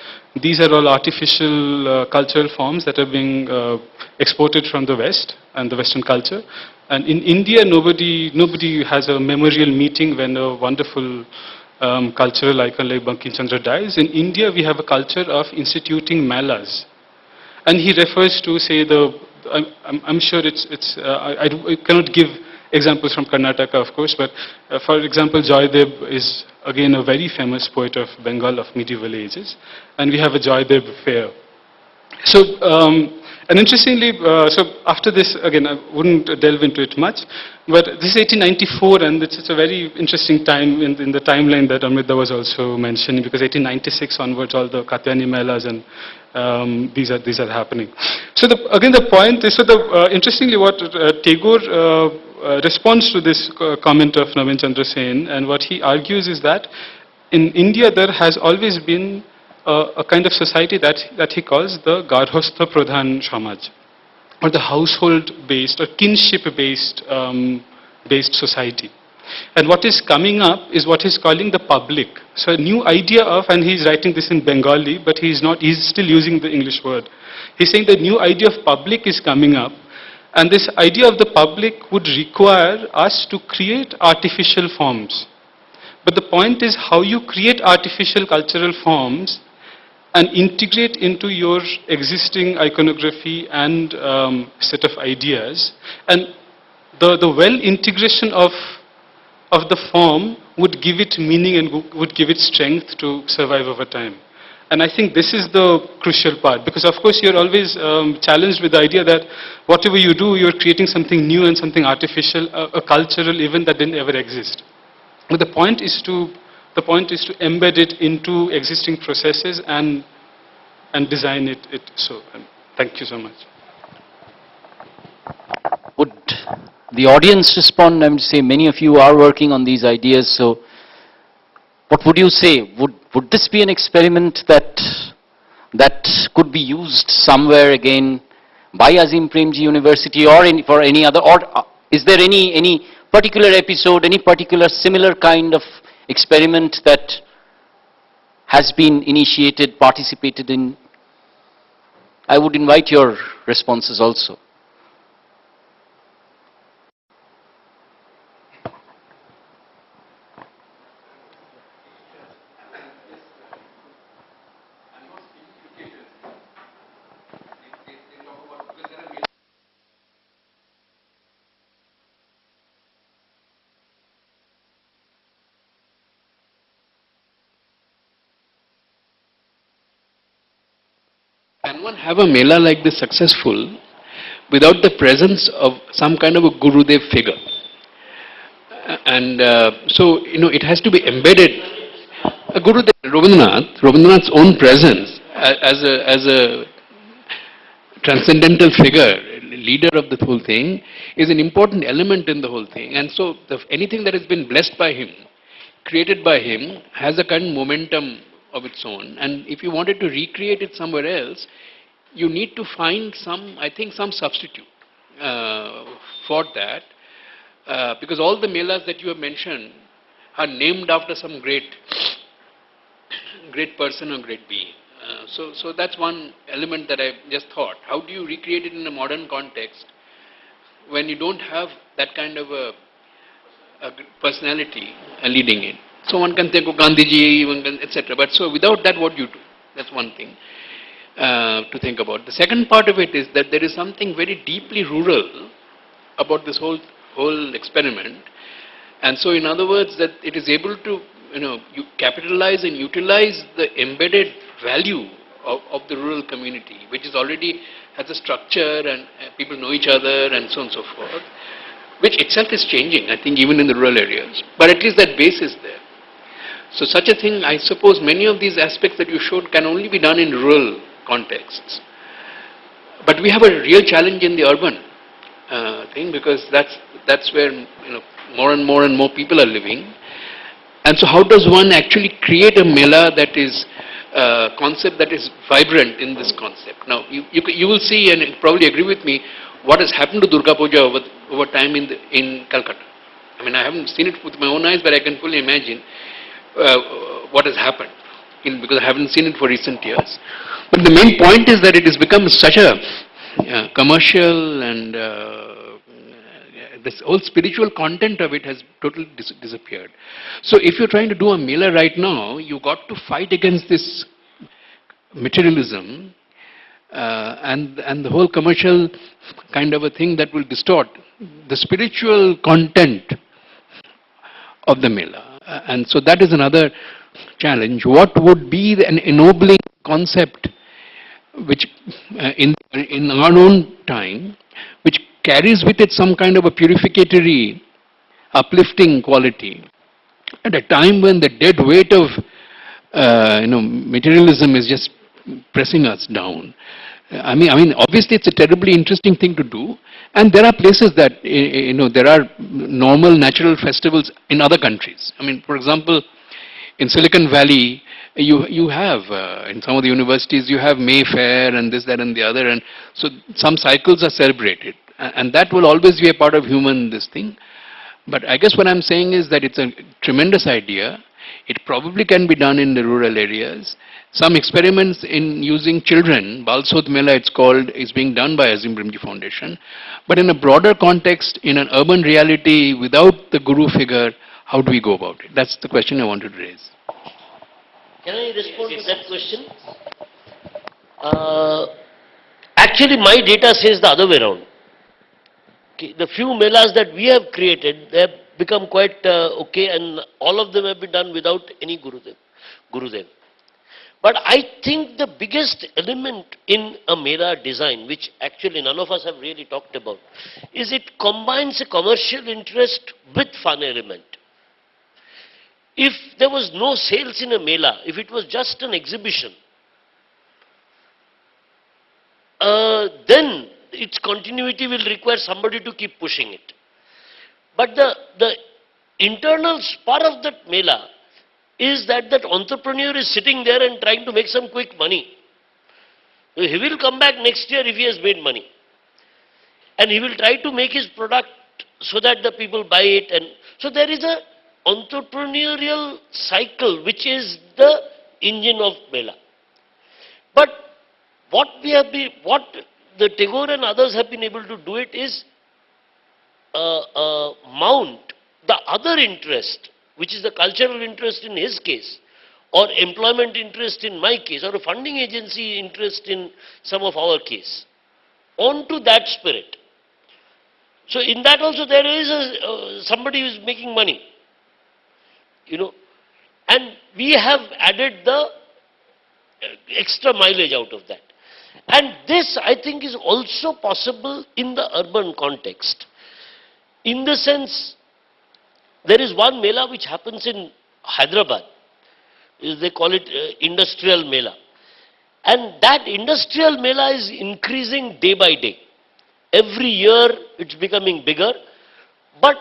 these are all artificial cultural forms that are being exported from the West and the Western culture. And in India, nobody has a memorial meeting when a wonderful cultural icon like Bankim Chandra dies. In India, we have a culture of instituting melas. And he refers to, say, I'm sure I cannot give examples from Karnataka, of course, but for example, Joydev is again a very famous poet of Bengal of medieval ages, and we have a Joydev fair. So, and interestingly, so after this, again, I wouldn't delve into it much, but this is 1894, and it's a very interesting time in the timeline that Amrit was also mentioning, because 1896 onwards, all the Katyani Melas and these are happening. So, again, the point is, so interestingly, what Tagore responds to this comment of Navin Chandra Sen, and what he argues is that in India there has always been a kind of society that he calls the Garhastha Pradhan Samaj, or the household-based or kinship-based based society. And what is coming up is what he's calling the public. So a new idea of, and he's writing this in Bengali, but he's still using the English word. He's saying the new idea of public is coming up, and this idea of the public would require us to create artificial forms. But the point is how you create artificial cultural forms and integrate into your existing iconography and set of ideas. And the well integration of the form would give it meaning and would give it strength to survive over time. And I think this is the crucial part, because of course you're always challenged with the idea that whatever you do, you're creating something new and something artificial, a cultural event that didn't ever exist. But the point is to embed it into existing processes and design it. So, thank you so much. Would the audience respond? I would say many of you are working on these ideas. So, what would you say? Would this be an experiment that could be used somewhere again by Azim Premji University or for any other? Or is there any particular episode, any particular similar kind of experiment that has been initiated, participated in? I would invite your responses also. Can one have a Mela like this successful without the presence of some kind of a Gurudev figure? And so, it has to be embedded. Gurudev, Rabindranath's own presence as a transcendental figure, leader of the whole thing, is an important element in the whole thing. And so, anything that has been blessed by him, created by him, has a kind of momentum of its own. And if you wanted to recreate it somewhere else, you need to find some substitute for that, because all the melas that you have mentioned are named after some great person or great being. So that's one element that I just thought. How do you recreate it in a modern context when you don't have that kind of a personality leading it? So one can think of Gandhiji, one can, etc. But so without that, what do you do? That's one thing to think about. The second part of it is that there is something very deeply rural about this whole experiment. And so in other words, that it is able to, you capitalize and utilize the embedded value of the rural community, which is already has a structure and people know each other and so on and so forth, which itself is changing, I think, even in the rural areas. But at least that base is there. So such a thing, I suppose many of these aspects that you showed can only be done in rural contexts. But we have a real challenge in the urban thing, because that's where more and more people are living. And so how does one actually create a mela that is concept that is vibrant in this concept? Now you will see, and probably agree with me, what has happened to Durga Puja over time in Calcutta. I mean, I haven't seen it with my own eyes, but I can fully imagine what has happened, because I haven't seen it for recent years. But the main point is that it has become such a commercial, and this whole spiritual content of it has totally disappeared. So if you're trying to do a mela right now, you got to fight against this materialism and the whole commercial kind of a thing that will distort the spiritual content of the Mela. And so that is another challenge. What would be an ennobling concept which in our own time, which carries with it some kind of a purificatory, uplifting quality at a time when the dead weight of materialism is just pressing us down. I mean, obviously it's a terribly interesting thing to do, and there are places that there are normal natural festivals in other countries. I mean, for example, in Silicon Valley, you have in some of the universities you have Mayfair and this, that, and the other, and so some cycles are celebrated, and that will always be a part of human this thing. But I guess what I'm saying is that it's a tremendous idea. It probably can be done in the rural areas. Some experiments in using children, Balsod Mela it's called, is being done by Azim Premji Foundation. But in a broader context, in an urban reality, without the guru figure, how do we go about it? That's the question I wanted to raise. Can I respond to that question? Actually, my data says the other way around. Okay, the few melas that we have created, they have become quite okay, and all of them have been done without any Gurudev. But I think the biggest element in a mela design, which actually none of us have really talked about, is it combines a commercial interest with fun element. If there was no sales in a mela, if it was just an exhibition, then its continuity will require somebody to keep pushing it. But the internal spark of that mela is that entrepreneur is sitting there and trying to make some quick money. He will come back next year if he has made money. And he will try to make his product so that the people buy it. And so there is a entrepreneurial cycle which is the engine of mela. But what the Tagore and others have been able to do it is mount the other interest, which is the cultural interest in his case, or employment interest in my case, or a funding agency interest in some of our case, onto that spirit. So in that also there is somebody who is making money, and we have added the extra mileage out of that. And this, I think, is also possible in the urban context. In the sense, there is one mela which happens in Hyderabad. They call it industrial mela. And that industrial mela is increasing day by day. Every year it's becoming bigger. But,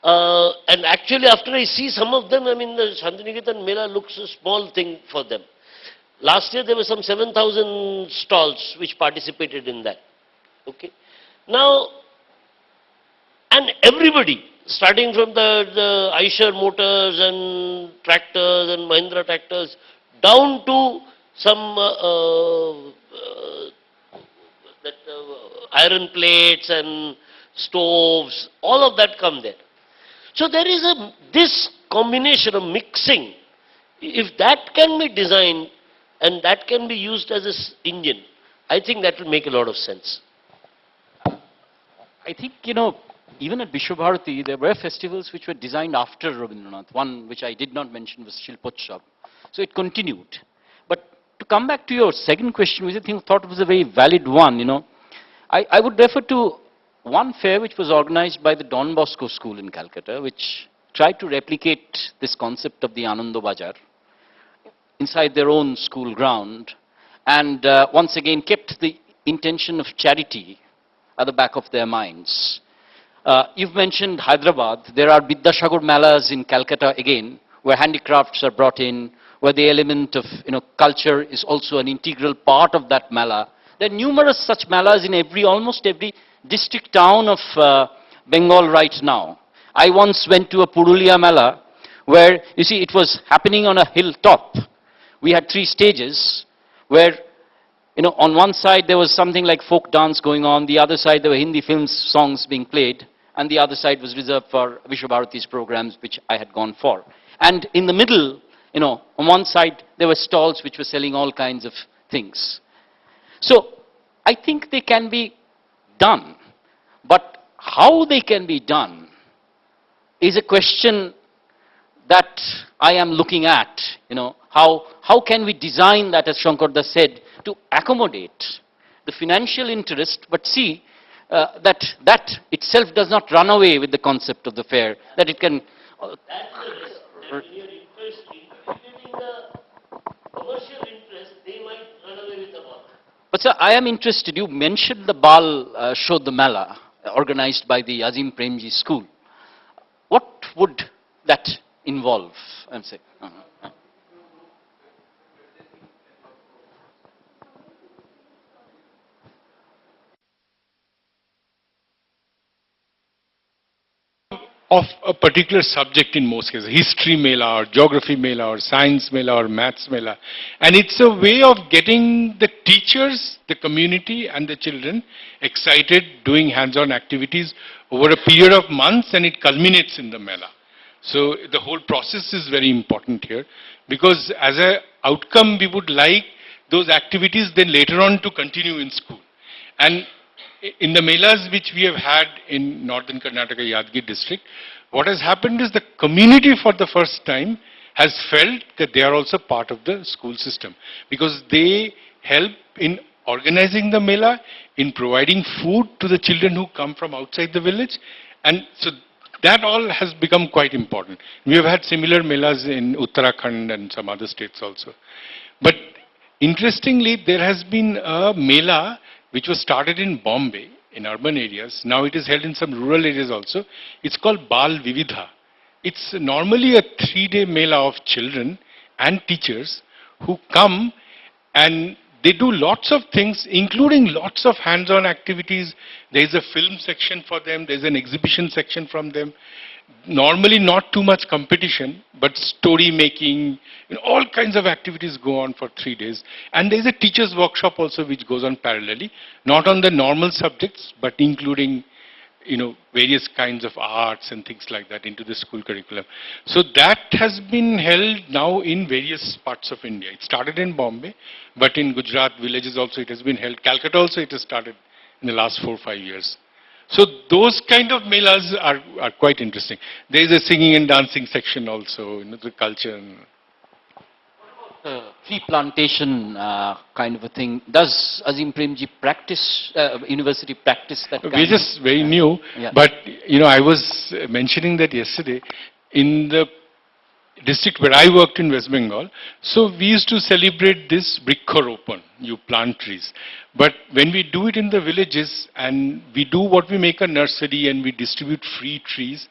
and actually after I see some of them, I mean, the Shantiniketan mela looks a small thing for them. Last year there were some 7,000 stalls which participated in that. Okay. Now, and everybody, starting from the Eicher motors and tractors and Mahindra tractors, down to some iron plates and stoves, all of that come there. So there is this combination of mixing. If that can be designed and that can be used as an engine, I think that will make a lot of sense. I think, even at Visva-Bharati, there were festivals which were designed after Rabindranath. One which I did not mention was Shilpotsav. So it continued. But to come back to your second question, which I thought was a very valid one, I would refer to one fair which was organized by the Don Bosco School in Calcutta, which tried to replicate this concept of the Anando Bazaar inside their own school ground, and once again kept the intention of charity at the back of their minds. You've mentioned Hyderabad. There are Vidyasagar Melas in Calcutta again, where handicrafts are brought in, where the element of culture is also an integral part of that Mela. There are numerous such Melas in almost every district town of Bengal right now. I once went to a Purulia Mela, where, you see, it was happening on a hilltop. We had 3 stages, where, on one side there was something like folk dance going on, the other side there were Hindi films songs being played, and the other side was reserved for Visva-Bharati's programs, which I had gone for. And in the middle, on one side there were stalls which were selling all kinds of things. So I think they can be done, but how they can be done is a question that I am looking at. How can we design that, as Shankarda said, to accommodate the financial interest, but see that itself does not run away with the concept of the fair, that it can... That's the risk, that when you're inflating the commercial interest, they might run away with the work. But sir, I am interested, you mentioned the Bal Shodh Mela organized by the Azim Premji school. What would that involve? I'm saying. Of a particular subject in most cases, history mela or geography mela or science mela or maths mela. And it's a way of getting the teachers, the community and the children excited, doing hands-on activities over a period of months, and it culminates in the mela. So the whole process is very important here, because as an outcome we would like those activities then later on to continue in school. And in the melas which we have had in northern Karnataka, Yadgir district, what has happened is the community for the first time has felt that they are also part of the school system, because they help in organizing the mela, in providing food to the children who come from outside the village. And so that all has become quite important. We have had similar melas in Uttarakhand and some other states also. But interestingly, there has been a mela which was started in Bombay, in urban areas. Now it is held in some rural areas also. It's called Bal Vividha. It's normally a 3-day mela of children and teachers who come, and they do lots of things, including lots of hands-on activities. There is a film section for them, there's an exhibition section from them. Normally not too much competition, but story making, all kinds of activities go on for 3 days. And there's a teacher's workshop also which goes on parallelly, not on the normal subjects, but including various kinds of arts and things like that into the school curriculum. So that has been held now in various parts of India. It started in Bombay, but in Gujarat villages also it has been held. Calcutta also it has started in the last 4 or 5 years. So those kind of melas are quite interesting. There is a singing and dancing section also, the culture. Tree plantation kind of a thing. Does Azim Premji practice, university practice that kind? We're just very new, yeah. But I was mentioning that yesterday in the district where I worked in West Bengal. So we used to celebrate this Brickharopan, you plant trees. But when we do it in the villages and we do what we make a nursery and we distribute free trees,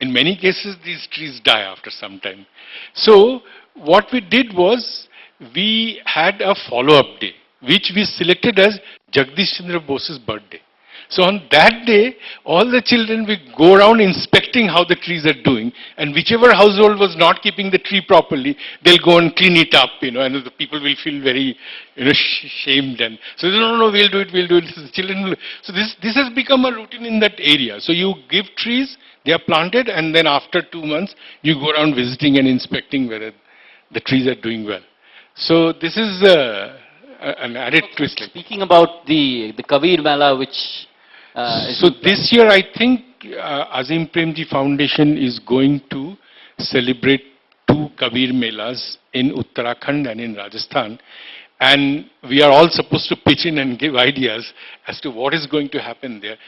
in many cases these trees die after some time. So what we did was we had a follow-up day, which we selected as Jagdish Chandra Bose's birthday. So on that day, all the children will go around inspecting how the trees are doing, and whichever household was not keeping the tree properly, they'll go and clean it up, and the people will feel very, shamed. And so no, we'll do it. So the children will. So this has become a routine in that area. So you give trees, they are planted, and then after 2 months, you go around visiting and inspecting whether the trees are doing well. So this is an added twist. Speaking about the Kabir Mela, which... so this year I think Azim Premji Foundation is going to celebrate 2 Kabir Melas in Uttarakhand and in Rajasthan. And we are all supposed to pitch in and give ideas as to what is going to happen there.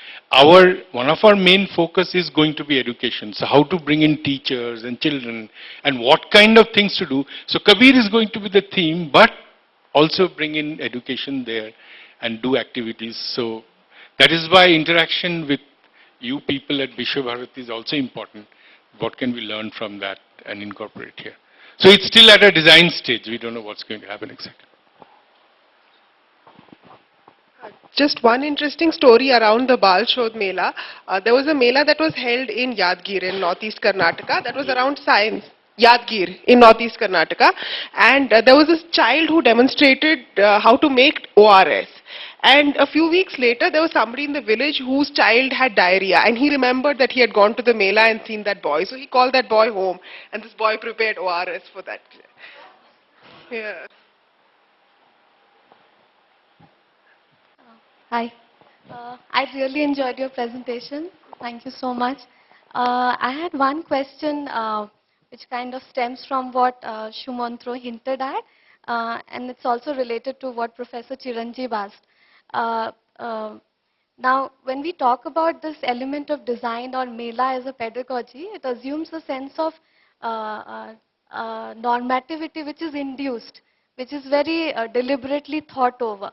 One of our main focus is going to be education. So how to bring in teachers and children and what kind of things to do. So Kabir is going to be the theme, but also bring in education there and do activities. So that is why interaction with you people at Visva-Bharati is also important. What can we learn from that and incorporate here? So it's still at a design stage. We don't know what's going to happen exactly. Just one interesting story around the Bal Shodh Mela. There was a Mela that was held in Yadgir in northeast Karnataka that was around science. Yadgir in northeast Karnataka. And there was this child who demonstrated how to make ORS. And a few weeks later, there was somebody in the village whose child had diarrhea. And he remembered that he had gone to the Mela and seen that boy. So he called that boy home. And this boy prepared ORS for that. Yeah. Hi. I really enjoyed your presentation. Thank you so much. I had one question which kind of stems from what Sumandro hinted at, and it's also related to what Professor Chiranjeev asked. Uh, uh, Now, when we talk about this element of design or mela as a pedagogy, it assumes a sense of normativity which is induced, which is very deliberately thought over.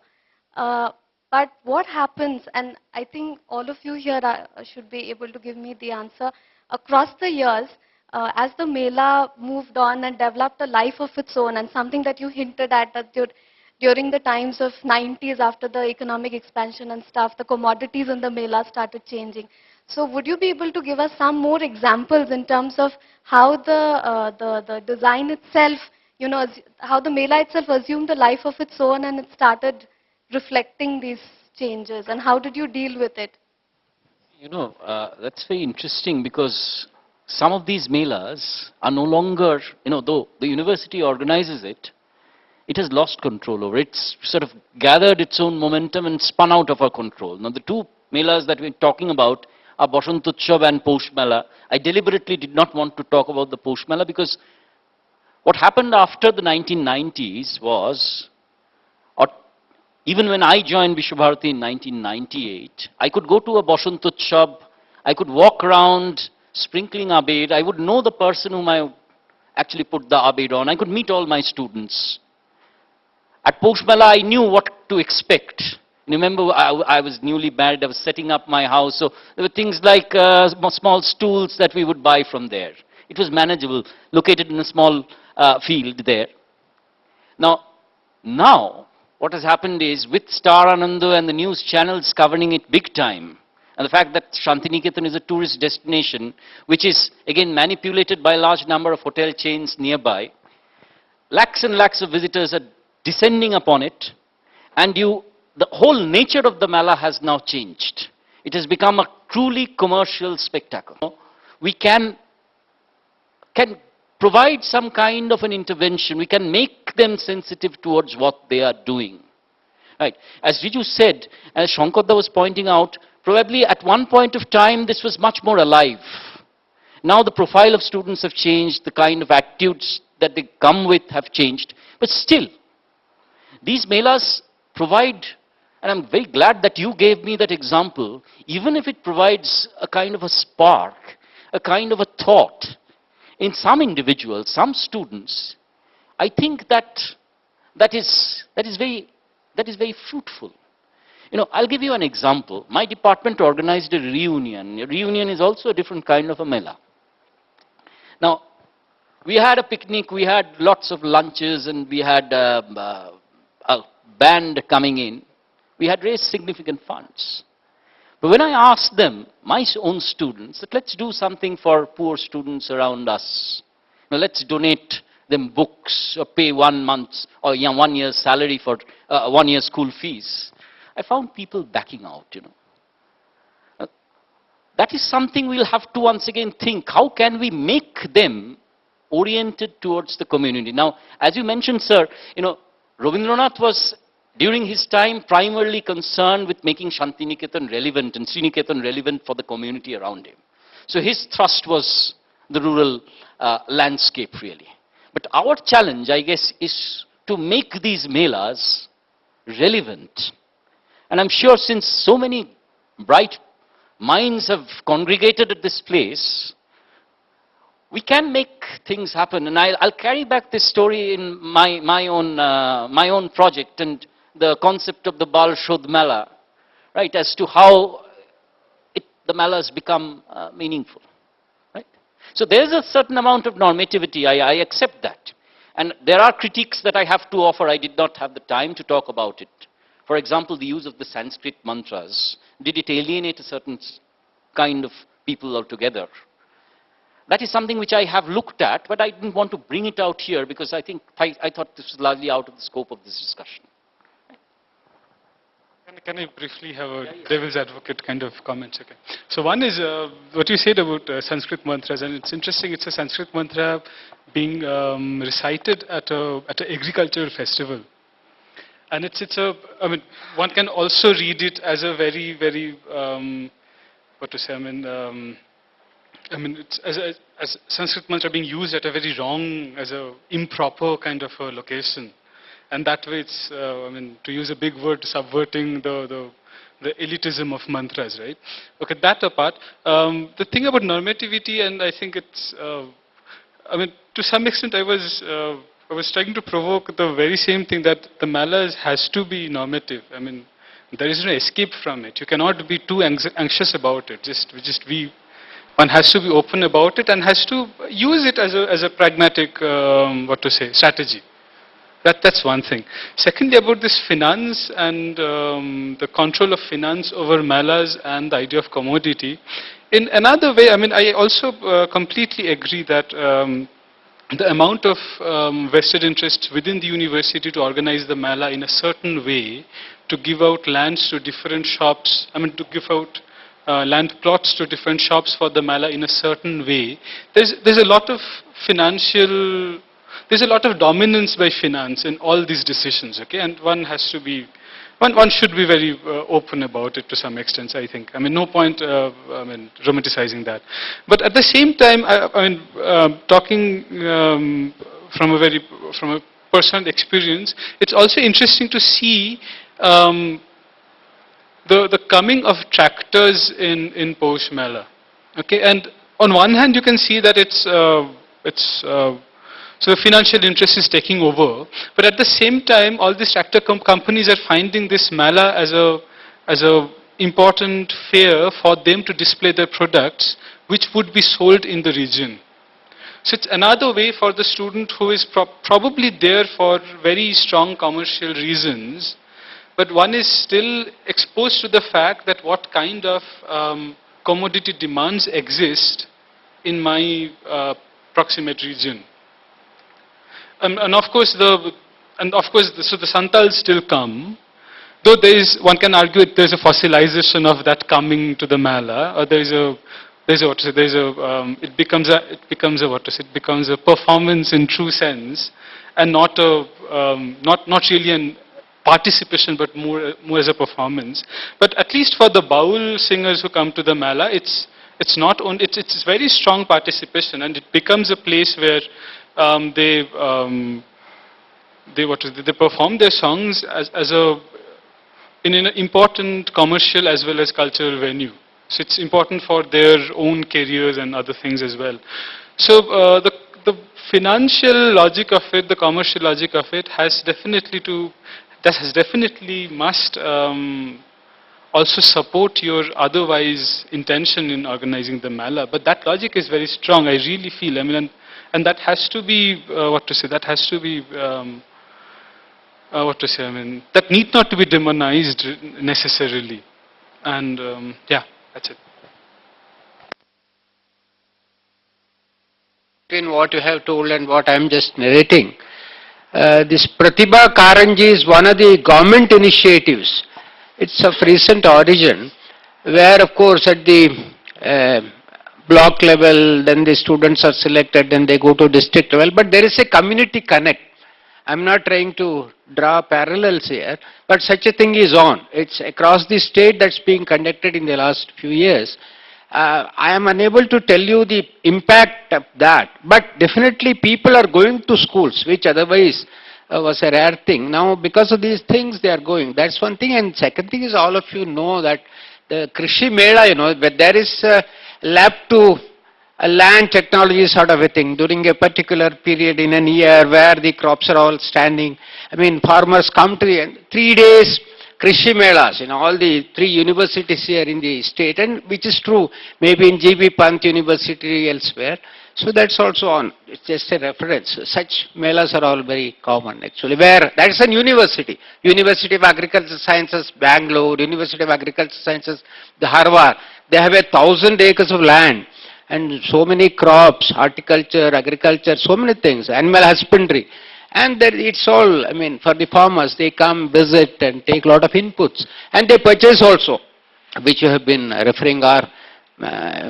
Uh, but what happens, and I think all of you here should be able to give me the answer, across the years, as the mela moved on and developed a life of its own, and something that you hinted at that during the times of 90s after the economic expansion and stuff, the commodities in the mela started changing. So would you be able to give us some more examples in terms of how the design itself, how the mela itself assumed a life of its own and it started reflecting these changes, and how did you deal with it? That's very interesting because some of these melas are no longer, though the university organizes it, it has lost control over it. It's sort of gathered its own momentum and spun out of our control. Now, the two melas that we're talking about are Basant Utsav and Posh Mela. I deliberately did not want to talk about the Posh Mela because what happened after the 1990s was, or even when I joined Visva-Bharati in 1998, I could go to a Basant Utsav, I could walk around sprinkling abed, I would know the person whom I actually put the abed on, I could meet all my students. At Posh Mela, I knew what to expect. Remember, I was newly married, I was setting up my house, so there were things like small stools that we would buy from there. It was manageable, located in a small field there. Now, what has happened is, with Star Ananda and the news channels covering it big time, and the fact that Shantiniketan is a tourist destination, which is, again, manipulated by a large number of hotel chains nearby, lakhs and lakhs of visitors are descending upon it, and the whole nature of the Mela has now changed. It has become a truly commercial spectacle. We can provide some kind of an intervention. We can make them sensitive towards what they are doing. Right. As Riju said, as Shankarda was pointing out, probably at one point of time this was much more alive. Now the profile of students have changed, the kind of attitudes that they come with have changed, but still, these melas provide, and I'm very glad that you gave me that example, even if it provides a kind of a spark, a kind of a thought in some individuals, some students, I think that is very fruitful. I'll give you an example. My department organized a reunion. A reunion is also a different kind of a mela. Now, we had a picnic, we had lots of lunches, and we had a band coming in. We had raised significant funds. But when I asked them, my own students, that let's do something for poor students around us. Let's donate them books or pay 1 month or 1 year's salary for 1 year's school fees. I found people backing out, That is something we'll have to once again think. How can we make them oriented towards the community? Now, as you mentioned, sir, Rabindranath was, during his time, primarily concerned with making Shantiniketan relevant and Sriniketan relevant for the community around him. So his thrust was the rural landscape, really. But our challenge, I guess, is to make these melas relevant. And I'm sure since so many bright minds have congregated at this place, we can make things happen. And I'll carry back this story in my own project and the concept of the Bal Shodh Mela, right, as to how the Mela has become meaningful. Right? So there's a certain amount of normativity, I accept that. And there are critiques that I have to offer. I did not have the time to talk about it. For example, the use of the Sanskrit mantras. Did it alienate a certain kind of people altogether? That is something which I have looked at, but I didn't want to bring it out here because I thought this was largely out of the scope of this discussion. Can I briefly have a devil's advocate kind of comment? Okay. So one is what you said about Sanskrit mantras, and it's interesting. It's a Sanskrit mantra being recited at an agricultural festival, and I mean, one can also read it as a very, very what to say, it's, as Sanskrit mantra being used at a very wrong, as a improper kind of a location. And that way it's, to use a big word, subverting the elitism of mantras, right? Okay, that apart. The thing about normativity, and I think it's, to some extent I was trying to provoke the very same thing, that the mala has to be normative. There is no escape from it. You cannot be too anxious about it. One has to be open about it and has to use it as a pragmatic, strategy. That's one thing. Secondly, about this finance and the control of finance over malas and the idea of commodity. In another way, I also completely agree that the amount of vested interest within the university to organize the mala in a certain way, to give out lands to different shops, to give out land plots to different shops for the mala in a certain way. There's a lot of financial, there's a lot of dominance by finance in all these decisions, okay? And one has to be, one should be very open about it to some extent, I think. No point, romanticizing that. But at the same time, talking from a personal experience, it's also interesting to see the coming of tractors in Posh Mela. Okay, and on one hand, you can see that so the financial interest is taking over, but at the same time, all these tractor companies are finding this Mela as a important fair for them to display their products, which would be sold in the region. So it's another way for the student who is probably there for very strong commercial reasons, but one is still exposed to the fact that what kind of commodity demands exist in my proximate region. And of course, so the Santals still come, though one can argue there's a fossilization of that coming to the Mala, or it becomes a performance in true sense, and not really an participation, but more as a performance. But at least for the Baul singers who come to the Mala, it's very strong participation, and it becomes a place where they perform their songs in an important commercial as well as cultural venue. So it's important for their own careers and other things as well. So the financial logic of it, the commercial logic of it, must also support your otherwise intention in organizing the Mala. But that logic is very strong, I really feel. And that has to be, that need not to be demonized necessarily. And yeah, that's it. In what you have told and what I am just narrating, this Pratibha Karanji is one of the government initiatives. It's of recent origin, where of course at the block level, then the students are selected, then they go to district level, but there is a community connect. I'm not trying to draw parallels here, but such a thing is on. It's across the state that's being conducted in the last few years. I am unable to tell you the impact of that, but definitely people are going to schools, which otherwise was a rare thing. Now, because of these things, they are going. That's one thing. And second thing is, all of you know that the Krishi Mela, where there is a lab to land technology sort of a thing during a particular period in a year where the crops are all standing. Farmers come to the 3 days Krishi Melas, all the 3 universities here in the state, and which is true, maybe in GB Pant University elsewhere. So that's also on. It's just a reference. Such melas are all very common actually. Where that is a university. University of Agricultural Sciences, Bangalore, University of Agricultural Sciences, the Harvard. They have 1,000 acres of land and so many crops, horticulture, agriculture, so many things, animal husbandry. And that it's all, for the farmers, they come, visit and take a lot of inputs. And they purchase also, which you have been referring, or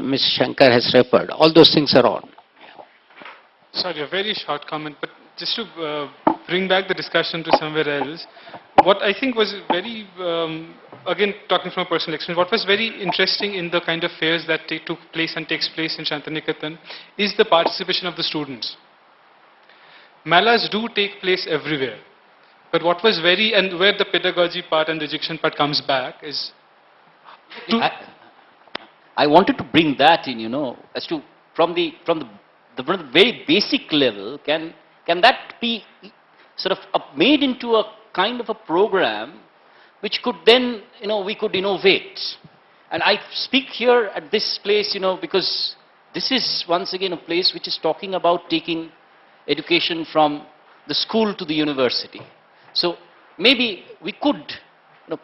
Ms. Shankar has referred. All those things are on. Sorry, a very short comment, but just to bring back the discussion to somewhere else, what I think was very, again talking from a personal experience, what was very interesting in the kind of fairs that took place and takes place in Shantiniketan is the participation of the students. Melas do take place everywhere, but what was very, and where the pedagogy part and the education part comes back is... I wanted to bring that in, as to from the very basic level, can that be sort of made into a kind of a program which could then, we could innovate. And I speak here at this place, because this is once again a place which is talking about taking education from the school to the university. So maybe we could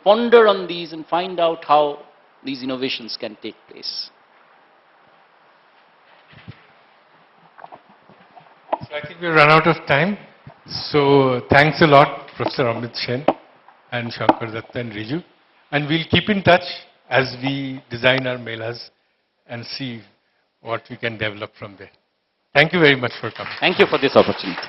ponder on these and find out how these innovations can take place. So I think we've run out of time. So thanks a lot, Professor Amrit and Sankar, Datta and Riju. And we'll keep in touch as we design our melas and see what we can develop from there. Thank you very much for coming. Thank you for this opportunity.